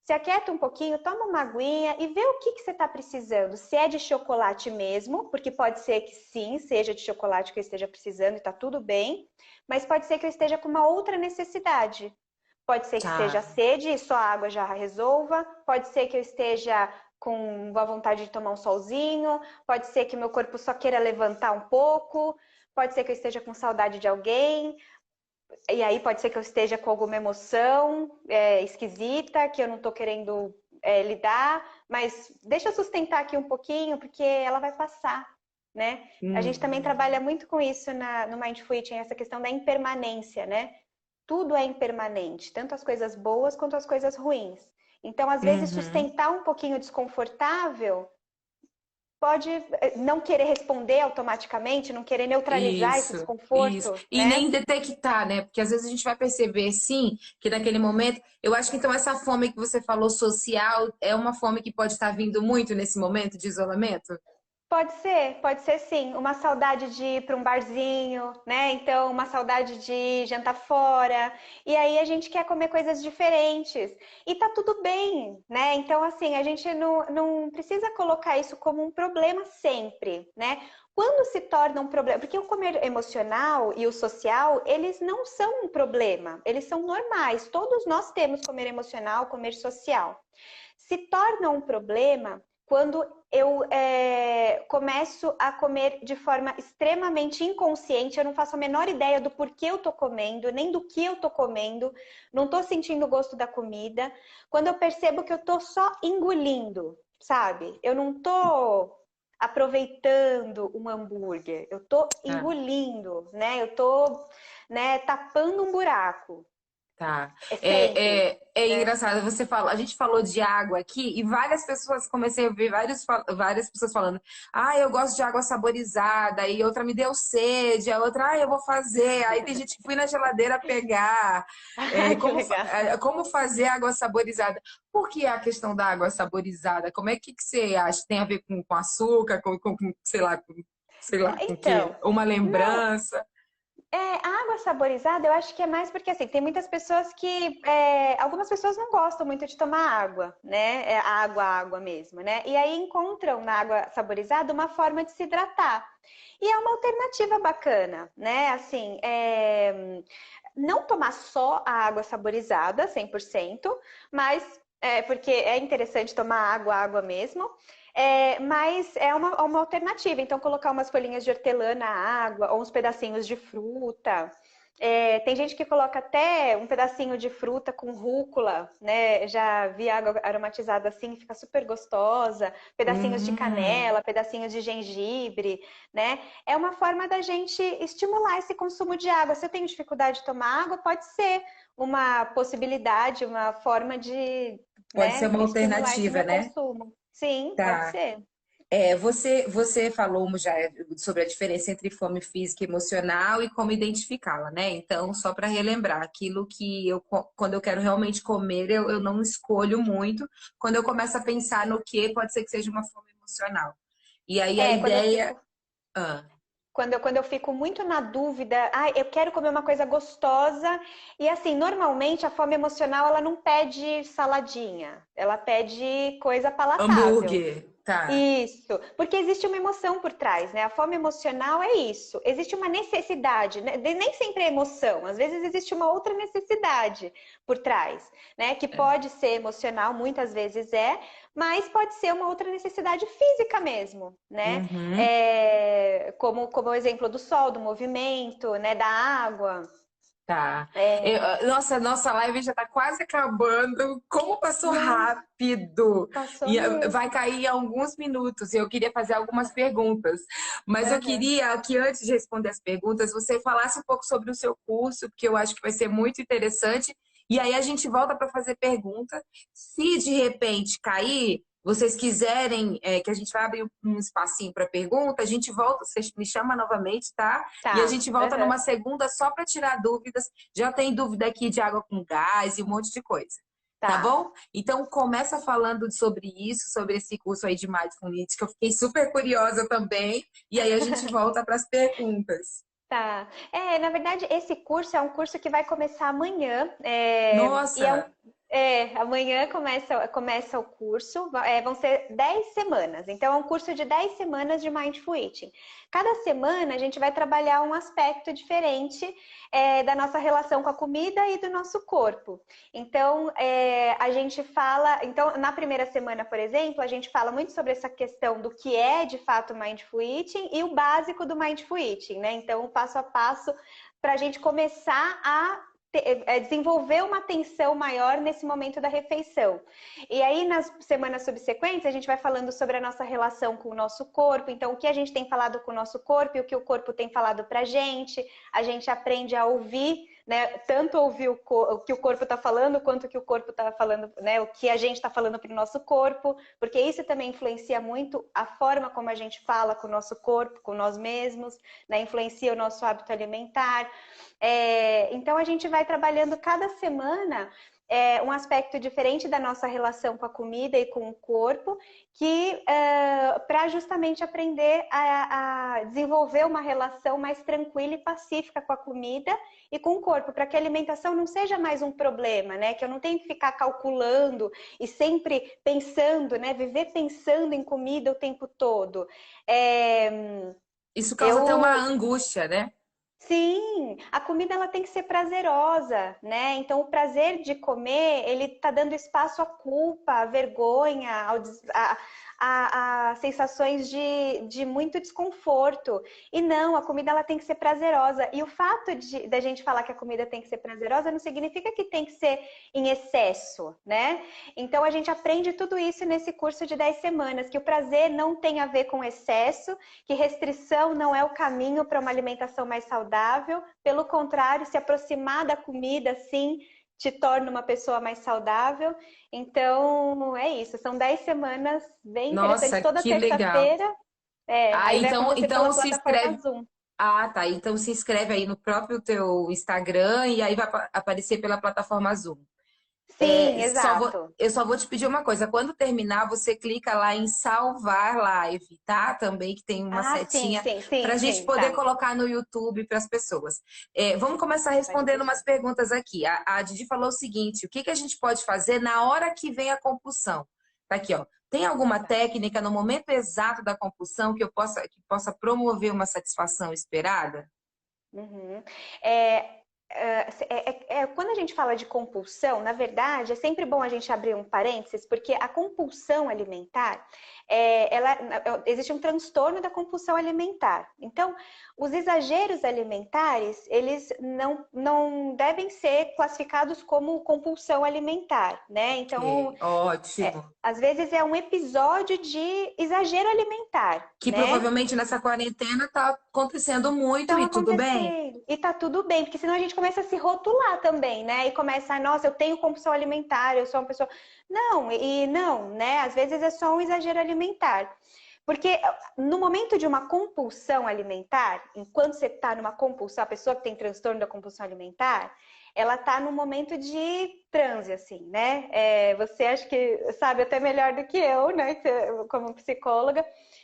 se aquieta um pouquinho, toma uma aguinha e vê o que você está precisando. Se é de chocolate mesmo, porque pode ser que sim, seja de chocolate que eu esteja precisando e tá tudo bem, mas pode ser que eu esteja com uma outra necessidade. Pode ser que seja Tá. sede e só a água já resolva. Pode ser que eu esteja com a vontade de tomar um solzinho. Pode ser que meu corpo só queira levantar um pouco. Pode ser que eu esteja com saudade de alguém. E aí pode ser que eu esteja com alguma emoção esquisita, que eu não estou querendo lidar. Mas deixa eu sustentar aqui um pouquinho, porque ela vai passar, né? A gente também trabalha Uhum. muito com isso no Mindful Eating, essa questão da impermanência, né? Tudo é impermanente, tanto as coisas boas quanto as coisas ruins. Então, às vezes, Uhum. sustentar um pouquinho desconfortável pode não querer responder automaticamente, não querer neutralizar esse Isso. desconforto, E né? nem detectar, né? Porque às vezes a gente vai perceber, sim, que naquele momento. Eu acho que então essa fome que você falou social é uma fome que pode estar vindo muito nesse momento de isolamento? Pode ser sim. Uma saudade de ir para um barzinho, né? Então, uma saudade de jantar fora. E aí a gente quer comer coisas diferentes. E tá tudo bem, né? Então, assim, a gente não precisa colocar isso como um problema sempre, né? Quando se torna um problema, porque o comer emocional e o social, eles não são um problema, eles são normais. Todos nós temos comer emocional, comer social. Se torna um problema quando eu começo a comer de forma extremamente inconsciente, eu não faço a menor ideia do porquê eu tô comendo, nem do que eu tô comendo, não tô sentindo o gosto da comida. Quando eu percebo que eu tô só engolindo, sabe? Eu não tô aproveitando um hambúrguer, eu tô Tá. engolindo, né? Eu tô, né, tapando um buraco. Tá. É sempre, É né? engraçado, você fala, a gente falou de água aqui e várias pessoas, comecei a ver várias pessoas falando, ah, eu gosto de água saborizada, e outra me deu sede, a outra, ah, eu vou fazer. Aí tem gente que fui na geladeira pegar. Ai, que legal. Como fazer água saborizada? Por que a questão da água saborizada? Como é que você acha? Tem a ver com açúcar, sei lá, com que? Então, Uma não, lembrança? a água saborizada eu acho que é mais porque assim, tem muitas pessoas que, algumas pessoas não gostam muito de tomar água, né? Água mesmo, né? E aí encontram na água saborizada uma forma de se hidratar. E é uma alternativa bacana, né? Assim, não tomar só a água saborizada, 100%, mas porque é interessante tomar água mesmo. Mas é uma alternativa. Então, colocar umas folhinhas de hortelã na água, ou uns pedacinhos de fruta. Tem gente que coloca até um pedacinho de fruta com rúcula, né? Já vi água aromatizada assim, fica super gostosa. Pedacinhos de Hum. canela, pedacinhos de gengibre, né? É uma forma da gente estimular esse consumo de água. Se eu tenho dificuldade de tomar água, pode ser uma possibilidade, uma forma de, Pode ser né, uma estimular esse alternativa, meu né? consumo. Sim, pode Tá. ser. Você falou já sobre a diferença entre fome física e emocional e como identificá-la, né? Então, só para relembrar, aquilo que quando eu quero realmente comer, eu não escolho muito. Quando eu começo a pensar no que, pode ser que seja uma fome emocional. E aí a Quando eu ideia. fico Ah, Quando eu fico muito na dúvida, eu quero comer uma coisa gostosa. E assim, normalmente a fome emocional ela não pede saladinha, ela pede coisa palatável. hambúrguer, tá. Isso, porque existe uma emoção por trás, né? A fome emocional é isso. Existe uma necessidade, né? Nem sempre é emoção, às vezes existe uma outra necessidade por trás, né? Que É. pode ser emocional, muitas vezes mas pode ser uma outra necessidade física mesmo, né? Uhum. Como o exemplo do sol, do movimento, né? Da água. Tá. É, Nossa live já tá quase acabando. Como passou não, rápido! passou E vai mesmo. cair em alguns minutos. E eu queria fazer algumas perguntas. Mas eu Aham. queria que antes de responder as perguntas, você falasse um pouco sobre o seu curso, porque eu acho que vai ser muito interessante. E aí a gente volta para fazer pergunta. Se de repente cair, vocês quiserem que a gente vai abrir um espacinho para pergunta, a gente volta, você me chama novamente, tá? E a Tá. gente volta Aham. numa segunda só para tirar dúvidas. Já tem dúvida aqui de água com gás e um monte de coisa. Tá Tá. bom? Então começa falando sobre isso, sobre esse curso aí de Mindfulness, que eu fiquei super curiosa também. E aí a gente volta para as perguntas. Tá. Na verdade, esse curso é um curso que vai começar amanhã. Nossa, Amanhã começa o curso. Vão ser 10 semanas. Então, é um curso de 10 semanas de Mindful Eating. Cada semana a gente vai trabalhar um aspecto diferente da nossa relação com a comida e do nosso corpo. Então, a gente fala. Então, na primeira semana, por exemplo, a gente fala muito sobre essa questão do que é de fato Mindful Eating e o básico do Mindful Eating, né? Então, o passo a passo para a gente começar a desenvolver uma atenção maior nesse momento da refeição. E aí, nas semanas subsequentes, a gente vai falando sobre a nossa relação com o nosso corpo, então o que a gente tem falado com o nosso corpo e o que o corpo tem falado pra gente, a gente aprende a ouvir, né? Tanto ouvir o que o corpo está falando, quanto o que o corpo está falando, né? O que a gente está falando para o nosso corpo, porque isso também influencia muito a forma como a gente fala com o nosso corpo, com nós mesmos, né? Influencia o nosso hábito alimentar. Então a gente vai trabalhando cada semana um aspecto diferente da nossa relação com a comida e com o corpo, que para justamente aprender a desenvolver uma relação mais tranquila e pacífica com a comida e com o corpo, para que a alimentação não seja mais um problema, né? Que eu não tenho que ficar calculando e sempre pensando, né? Viver pensando em comida o tempo todo. isso causa até uma Eu angústia, né? Sim, a comida ela tem que ser prazerosa, né? Então o prazer de comer, ele tá dando espaço à culpa, à vergonha, a sensações de muito desconforto. E não, a comida ela tem que ser prazerosa. E o fato da gente falar que a comida tem que ser prazerosa não significa que tem que ser em excesso, né? Então a gente aprende tudo isso nesse curso de 10 semanas, que o prazer não tem a ver com excesso, que restrição não é o caminho para uma alimentação mais saudável. Pelo contrário, se aproximar da comida, sim, te torna uma pessoa mais saudável. Então, é isso. São 10 semanas bem interessantes. Nossa, Toda que legal. terça-feira, Ah, aí vai acontecer então pela se plataforma inscreve. Zoom. Ah, tá. Então se inscreve aí no próprio teu Instagram e aí vai aparecer pela plataforma Zoom. Sim, exato. Eu só vou te pedir uma coisa. Quando terminar, você clica lá em salvar live, tá? Também que tem uma Ah, sim, setinha sim, para sim, a gente sim, poder tá. colocar no YouTube para as pessoas. Vamos começar Pode respondendo deixar. umas perguntas aqui. A Didi falou o seguinte: o que que a gente pode fazer na hora que vem a compulsão? Tá aqui, ó. Tem alguma Tá. técnica no momento exato da compulsão que possa promover uma satisfação esperada? Uhum. É, Quando a gente fala de compulsão, na verdade, é sempre bom a gente abrir um parênteses, porque a compulsão alimentar, existe um transtorno da compulsão alimentar. Então, os exageros alimentares, eles não devem ser classificados como compulsão alimentar, né? Então, Ok, ótimo. às vezes é um episódio de exagero alimentar, Que né? provavelmente nessa quarentena está acontecendo muito Estão e tudo bem. acontecendo. E tá tudo bem, porque senão a gente começa a se rotular também, né? E começa, nossa, eu tenho compulsão alimentar, eu sou uma pessoa. Não, e não, né? Às vezes é só um exagero alimentar. Porque no momento de uma compulsão alimentar, enquanto você está numa compulsão, a pessoa que tem transtorno da compulsão alimentar, ela está num momento de transe, assim, né? Você acha que sabe até melhor do que eu, né? Como psicóloga.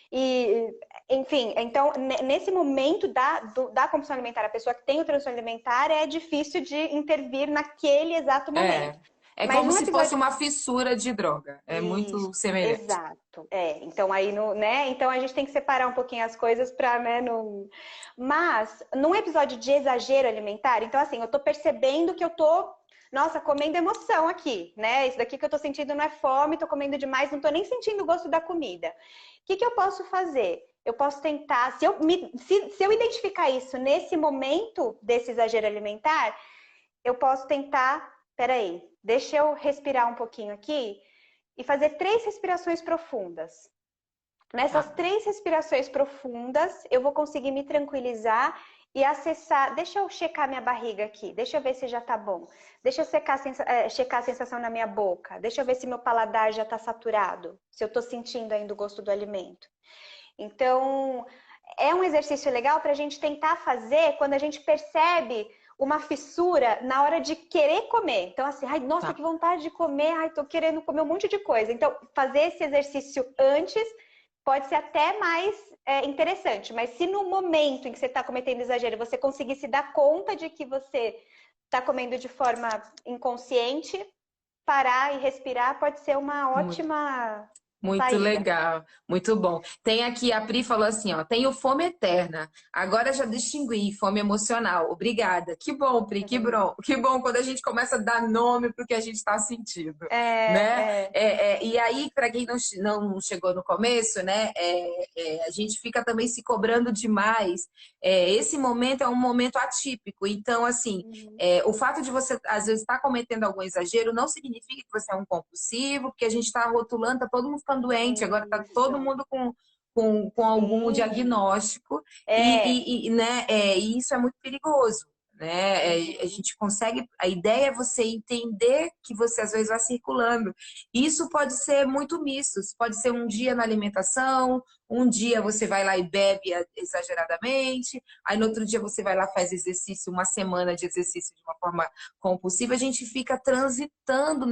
E, enfim, então, nesse momento da compulsão alimentar, a pessoa que tem o transtorno alimentar, é difícil de intervir naquele exato momento. É Mas como no se fosse episódio uma fissura de droga. É isso, muito semelhante. exato. Então aí no, né? Então a gente tem que separar um pouquinho as coisas para, né, no... Mas num episódio de exagero alimentar, então assim, eu tô percebendo que eu tô, nossa, comendo emoção aqui, né? Isso daqui que eu tô sentindo não é fome, tô comendo demais, não tô nem sentindo o gosto da comida. O que que eu posso fazer? Eu posso tentar, se eu identificar isso nesse momento desse exagero alimentar, eu posso tentar, peraí, deixa eu respirar um pouquinho aqui e fazer 3 respirações profundas. Nessas Tá. 3 respirações profundas, eu vou conseguir me tranquilizar e acessar. Deixa eu checar minha barriga aqui, deixa eu ver se já tá bom. Deixa eu checar a sensação na minha boca. Deixa eu ver se meu paladar já tá saturado, se eu tô sentindo ainda o gosto do alimento. Então, é um exercício legal para a gente tentar fazer quando a gente percebe uma fissura na hora de querer comer. Então, assim, ai, nossa, Tá. que vontade de comer, ai, tô querendo comer um monte de coisa. Então, fazer esse exercício antes pode ser até mais interessante. Mas se no momento em que você está cometendo exagero, você conseguir se dar conta de que você está comendo de forma inconsciente, parar e respirar pode ser uma ótima Muito saída. legal, muito bom. Tem aqui, a Pri falou assim, ó, tenho fome eterna. Agora já distingui fome emocional. Obrigada. Que bom, Pri, Tá vendo? que bom quando a gente começa a dar nome para o que a gente está sentindo, né? É, é. E aí, para quem não chegou no começo, né, a gente fica também se cobrando demais. Esse momento é um momento atípico. Então, assim, Uhum. o fato de você, às vezes, estar cometendo algum exagero não significa que você é um compulsivo, porque a gente está rotulando, está todo mundo ficando doente, agora está todo Isso. mundo com algum Sim. diagnóstico, É. né, e isso é muito perigoso. Né? A Uhum. gente consegue. A ideia é você entender que você às vezes vai circulando. Isso pode ser muito misto. Pode ser um dia na alimentação, um dia você vai lá e bebe exageradamente, aí no outro dia você vai lá e faz exercício, uma semana de exercício de uma forma compulsiva, a gente fica transitando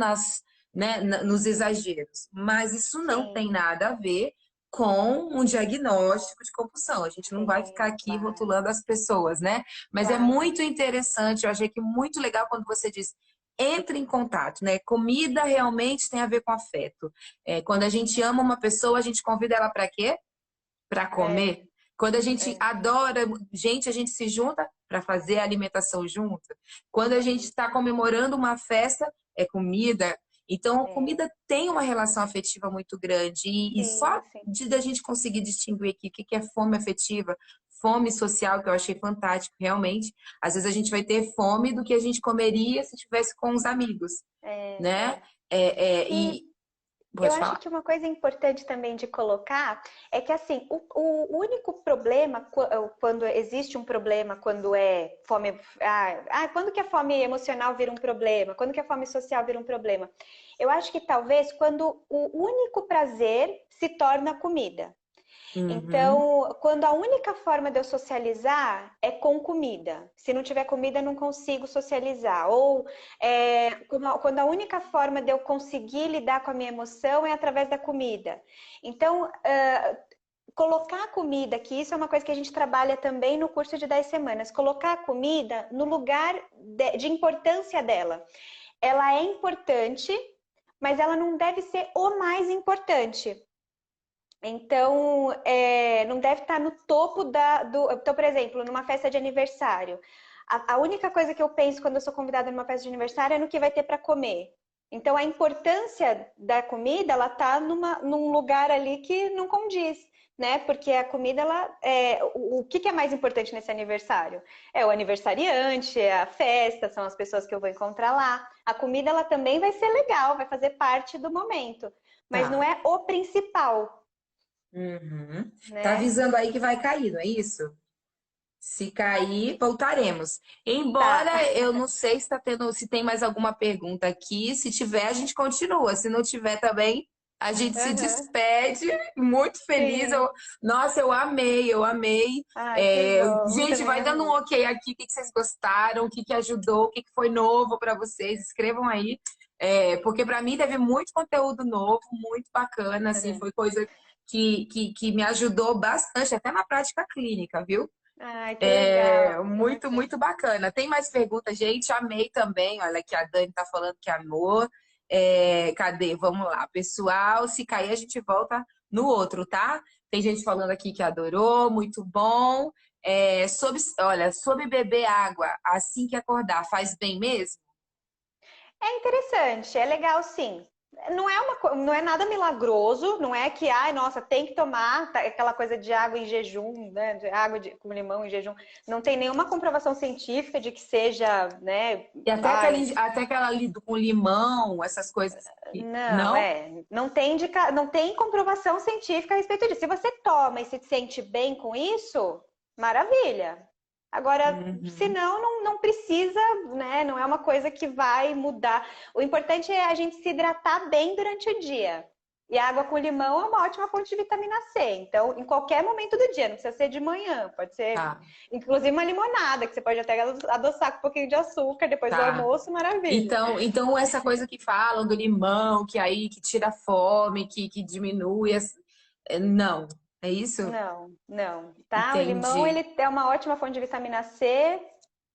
né, nos exageros. Mas isso não tem Sim. nada a ver com um diagnóstico de compulsão. A gente não vai ficar Sim, aqui claro. rotulando as pessoas, né? Mas é Claro. muito interessante, eu achei que muito legal quando você diz entre em contato, né? Comida realmente tem a ver com afeto. Quando a gente ama uma pessoa, a gente convida ela para quê? Para É, comer. Quando a gente é. adora gente, a gente se junta para fazer a alimentação junto. Quando a gente Uhum. está comemorando uma festa, é comida. Então, a É. comida tem uma relação afetiva muito grande. E Sim, só sim. de da gente conseguir distinguir aqui o que que é fome afetiva, fome social, que eu achei fantástico, realmente. Às vezes a gente vai ter fome do que a gente comeria se tivesse com os amigos, É, né? é. E E eu pode acho falar. que uma coisa importante também de colocar é que, assim, o único problema, quando existe um problema, quando é fome. Quando que a fome emocional vira um problema? Quando que a fome social vira um problema? Eu acho que talvez quando o único prazer se torna comida. Uhum, Então, quando a única forma de eu socializar é com comida. Se não tiver comida, eu não consigo socializar. Ou quando a única forma de eu conseguir lidar com a minha emoção é através da comida. Então, colocar a comida, que isso é uma coisa que a gente trabalha também no curso de 10 semanas, colocar a comida no lugar de importância dela. Ela é importante, mas ela não deve ser o mais importante. Então, não deve estar no topo Então, por exemplo, numa festa de aniversário, a única coisa que eu penso quando eu sou convidada numa festa de aniversário é no que vai ter para comer. Então, a importância da comida, ela tá num lugar ali que não condiz, né? Porque a comida, o que é mais importante nesse aniversário? É o aniversariante, é a festa, são as pessoas que eu vou encontrar lá. A comida, ela também vai ser legal, vai fazer parte do momento, mas não tá. é o principal. Uhum. Tá Né? avisando aí que vai cair, não é isso? Se cair, voltaremos. Tá. Embora eu não sei se tá tendo, se tem mais alguma pergunta aqui. Se tiver, a gente continua. Se não tiver também, A gente se Aham. despede, muito feliz. Sim. Nossa, eu amei, eu amei. Ai, que bom. Gente, Também vai dando um amei. ok aqui, o que que vocês gostaram, o que que ajudou, o que que foi novo para vocês. Escrevam aí, porque para mim teve muito conteúdo novo, muito bacana, assim, foi coisa que me ajudou bastante, até na prática clínica, viu? Ai, que legal. Que Muito, bacana. muito bacana. Tem mais perguntas, gente? Amei também. Olha que a Dani tá falando que amou. Cadê? Vamos lá, pessoal. Se cair, a gente volta no outro, tá? Tem gente falando aqui que adorou, muito bom. Olha, sobre beber água assim que acordar, faz bem mesmo? É interessante, é legal sim. Não é nada milagroso, não é que, ai, nossa, tem que tomar aquela coisa de água em jejum, né? De com limão em jejum. Não tem nenhuma comprovação científica de que seja, né? E até, Ai, até aquela ali com limão, essas coisas que. não, Não? não tem comprovação científica a respeito disso. Se você toma e se sente bem com isso, maravilha. Agora, se Uhum. não, não precisa, né? Não é uma coisa que vai mudar. O importante é a gente se hidratar bem durante o dia. E a água com limão é uma ótima fonte de vitamina C. Então, em qualquer momento do dia, não precisa ser de manhã, pode ser, Tá, inclusive, uma limonada, que você pode até adoçar com um pouquinho de açúcar depois do tá. almoço, maravilha. Então essa coisa que falam do limão, que aí que tira a fome, que diminui, não, é isso? Não, não, tá? O limão, Entendi. ele é uma ótima fonte de vitamina C,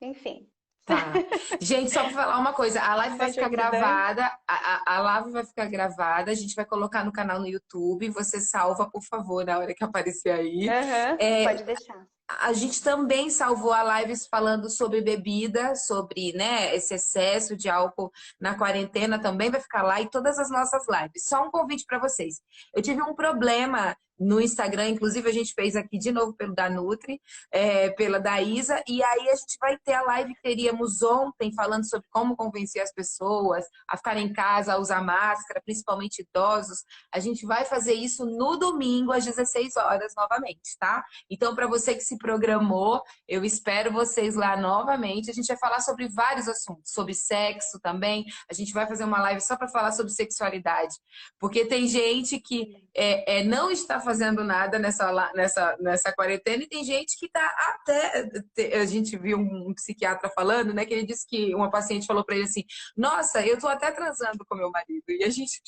enfim, Tá. Gente, só para falar uma coisa, a live vai ficar antioxidante. gravada, a live vai ficar gravada, a gente vai colocar no canal no YouTube, você salva, por favor, na hora que aparecer aí. Aham, É, pode deixar. A gente também salvou a lives falando sobre bebida, sobre, né, esse excesso de álcool na quarentena, também vai ficar lá e todas as nossas lives. Só um convite para vocês. Eu tive um problema no Instagram, inclusive a gente fez aqui de novo pelo da Nutri, pela da Isa, e aí a gente vai ter a live que teríamos ontem falando sobre como convencer as pessoas a ficarem em casa, a usar máscara, principalmente idosos. A gente vai fazer isso no domingo às 16 horas novamente, tá? Então, para você que se programou, eu espero vocês lá novamente. A gente vai falar sobre vários assuntos, sobre sexo também. A gente vai fazer uma live só para falar sobre sexualidade, porque tem gente que não está fazendo nada nessa quarentena e tem gente que está até. A gente viu um psiquiatra falando, né? Que ele disse que uma paciente falou para ele assim: Nossa, eu estou até transando com meu marido. E a gente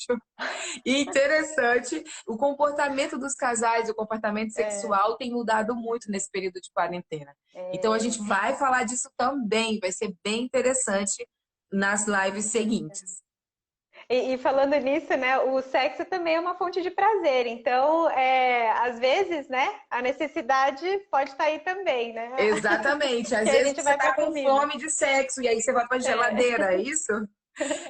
e interessante, o comportamento dos casais, o comportamento É, sexual tem mudado muito nesse período de quarentena. Então a gente é. vai falar disso também, vai ser bem interessante nas lives seguintes. E falando nisso, né, o sexo também é uma fonte de prazer. Então, às vezes, né, a necessidade pode estar aí também, né? Exatamente. Que Às a vezes gente você vai para tá a com comida. fome de sexo e aí você vai para a É, geladeira, é isso?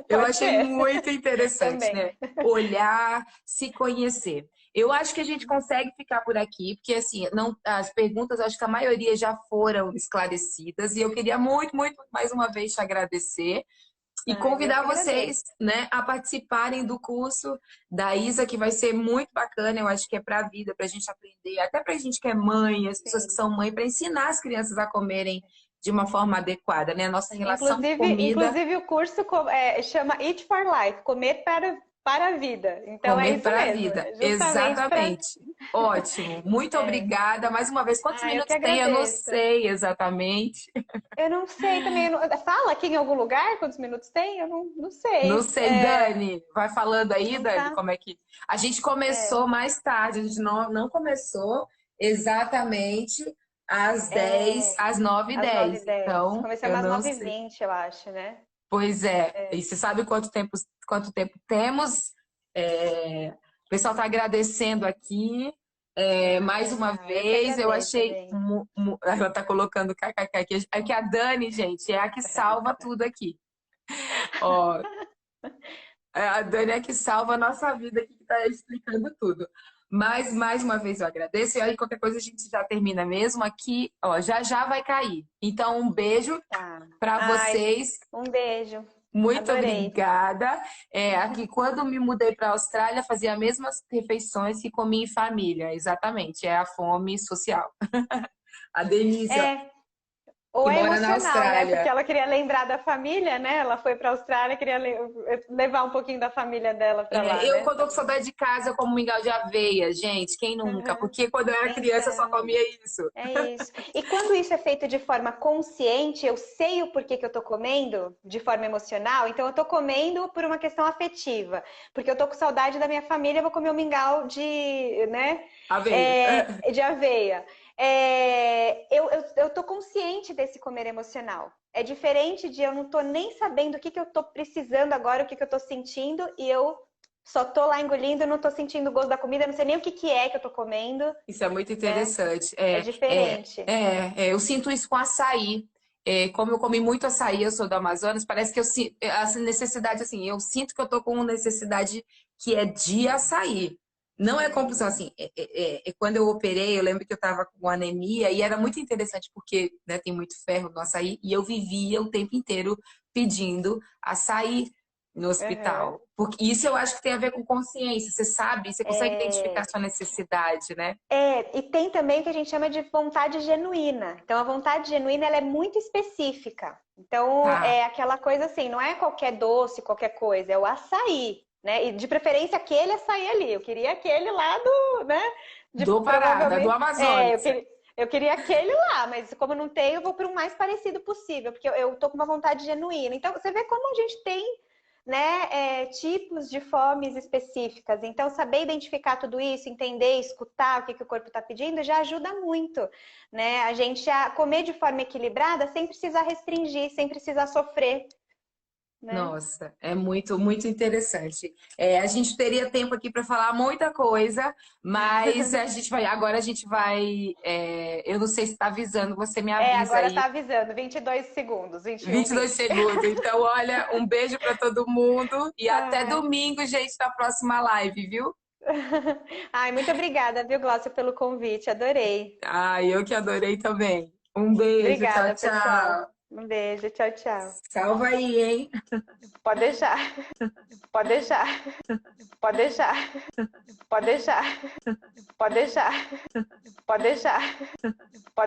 Eu pode achei ser muito interessante, também. né? Olhar, se conhecer. Eu acho que a gente consegue ficar por aqui, porque assim, não, as perguntas, acho que a maioria já foram esclarecidas, e eu queria muito, muito, mais uma vez te agradecer e Ah, eu convidar que agradeço. vocês, né, a participarem do curso da Isa, que vai ser muito bacana. Eu acho que é para a vida, para a gente aprender, até para a gente que é mãe, as pessoas que Sim. são mãe, para ensinar as crianças a comerem de uma forma adequada, né? A nossa relação com comida. Inclusive o curso chama Eat for Life, comer para a vida. Então é Comer isso para a mesmo, vida. é justamente para. Exatamente. Ótimo. Muito obrigada. Mais uma vez, quantos Ah, eu que minutos tem? Eu não agradeço. sei exatamente. Eu não sei também. Fala aqui em algum lugar quantos minutos tem? Eu não Não sei. sei, Dani. Vai falando aí, Não Dani, tá. como é que. A gente É, começou mais tarde, a gente não começou exatamente às 10, às 9 e às nove 10. h 10 Então, eu Começamos às não nove h sei. 20 eu acho, né? Pois é. E você sabe quanto tempo temos? O pessoal está agradecendo aqui. Ah, Mais uma legal. Eu que vez, eu agradeço, achei. também. Ela está colocando kkk aqui. É que a Dani, gente, é a que salva tudo aqui. Ó, a Dani é que salva a nossa vida aqui, que está explicando tudo. Mas, mais uma vez, eu agradeço. E aí, qualquer coisa, a gente já termina mesmo aqui. Ó, já já vai cair. Então, um beijo Tá. para Ai, vocês. um beijo. Muito Adorei. obrigada. Aqui, quando me mudei para a Austrália, fazia as mesmas refeições que comia em família. Exatamente, é a fome social. A Denise, ó, É, Ou que é mora na emocional, né? Porque Austrália. ela queria lembrar da família, né? Ela foi para a Austrália, queria levar um pouquinho da família dela para lá, Eu, né? quando eu tô com saudade de casa, eu como mingau de aveia, gente. Quem nunca? Uhum. Porque quando eu era criança, eu só Então, comia isso. é isso. E quando isso é feito de forma consciente, eu sei o porquê que eu tô comendo, de forma emocional, então eu tô comendo por uma questão afetiva. Porque eu tô com saudade da minha família, eu vou comer um mingau de, né, Aveia. de aveia. Eu tô consciente desse comer emocional. É diferente de eu não tô nem sabendo o que que eu tô precisando agora, o que que eu tô sentindo, e eu só tô lá engolindo, não tô sentindo o gosto da comida, não sei nem o que que é que eu tô comendo, Isso é muito né? interessante. É diferente. Eu sinto isso com açaí. Como eu comi muito açaí, eu sou do Amazonas, parece que eu sinto essa necessidade, assim, eu sinto que eu tô com uma necessidade que é de açaí. Não é compulsão, assim, quando eu operei, eu lembro que eu tava com anemia e era muito interessante porque, né, tem muito ferro no açaí e eu vivia o tempo inteiro pedindo açaí no Uhum. hospital. Porque isso eu acho que tem a ver com consciência, você sabe, você consegue identificar a É, sua necessidade, né? e tem também o que a gente chama de vontade genuína. Então, a vontade genuína ela é muito específica. Então, Tá. é aquela coisa assim, não é qualquer doce, qualquer coisa, é o açaí, né? E de preferência aquele açaí ali. Eu queria aquele lá do, né? Do Pará, do Provavelmente, Amazonas. eu queria aquele lá, mas como não tem, eu vou para o mais parecido possível, porque eu tô com uma vontade genuína. Então, você vê como a gente tem, né, tipos de fomes específicas. Então, saber identificar tudo isso, entender, escutar o que, que o corpo está pedindo, já ajuda muito, né? A gente a comer de forma equilibrada sem precisar restringir, sem precisar sofrer, né? Nossa, é muito, muito interessante. A gente teria tempo aqui para falar muita coisa, mas agora a gente vai, eu não sei se está avisando, você me avisa Agora tá aí, avisando, 22 segundos, 21, 22 20. segundos. Então, olha, um beijo para todo mundo e até Ai. domingo, gente, na próxima live, viu? Ai, muito obrigada, viu, Glaucia, pelo convite, adorei. Eu que adorei também. Um beijo, tchau, Obrigada, pessoal. tchau. Um beijo, tchau, tchau. Salva aí, hein? Pode deixar, pode deixar, pode deixar, pode deixar, pode deixar, pode deixar. Pode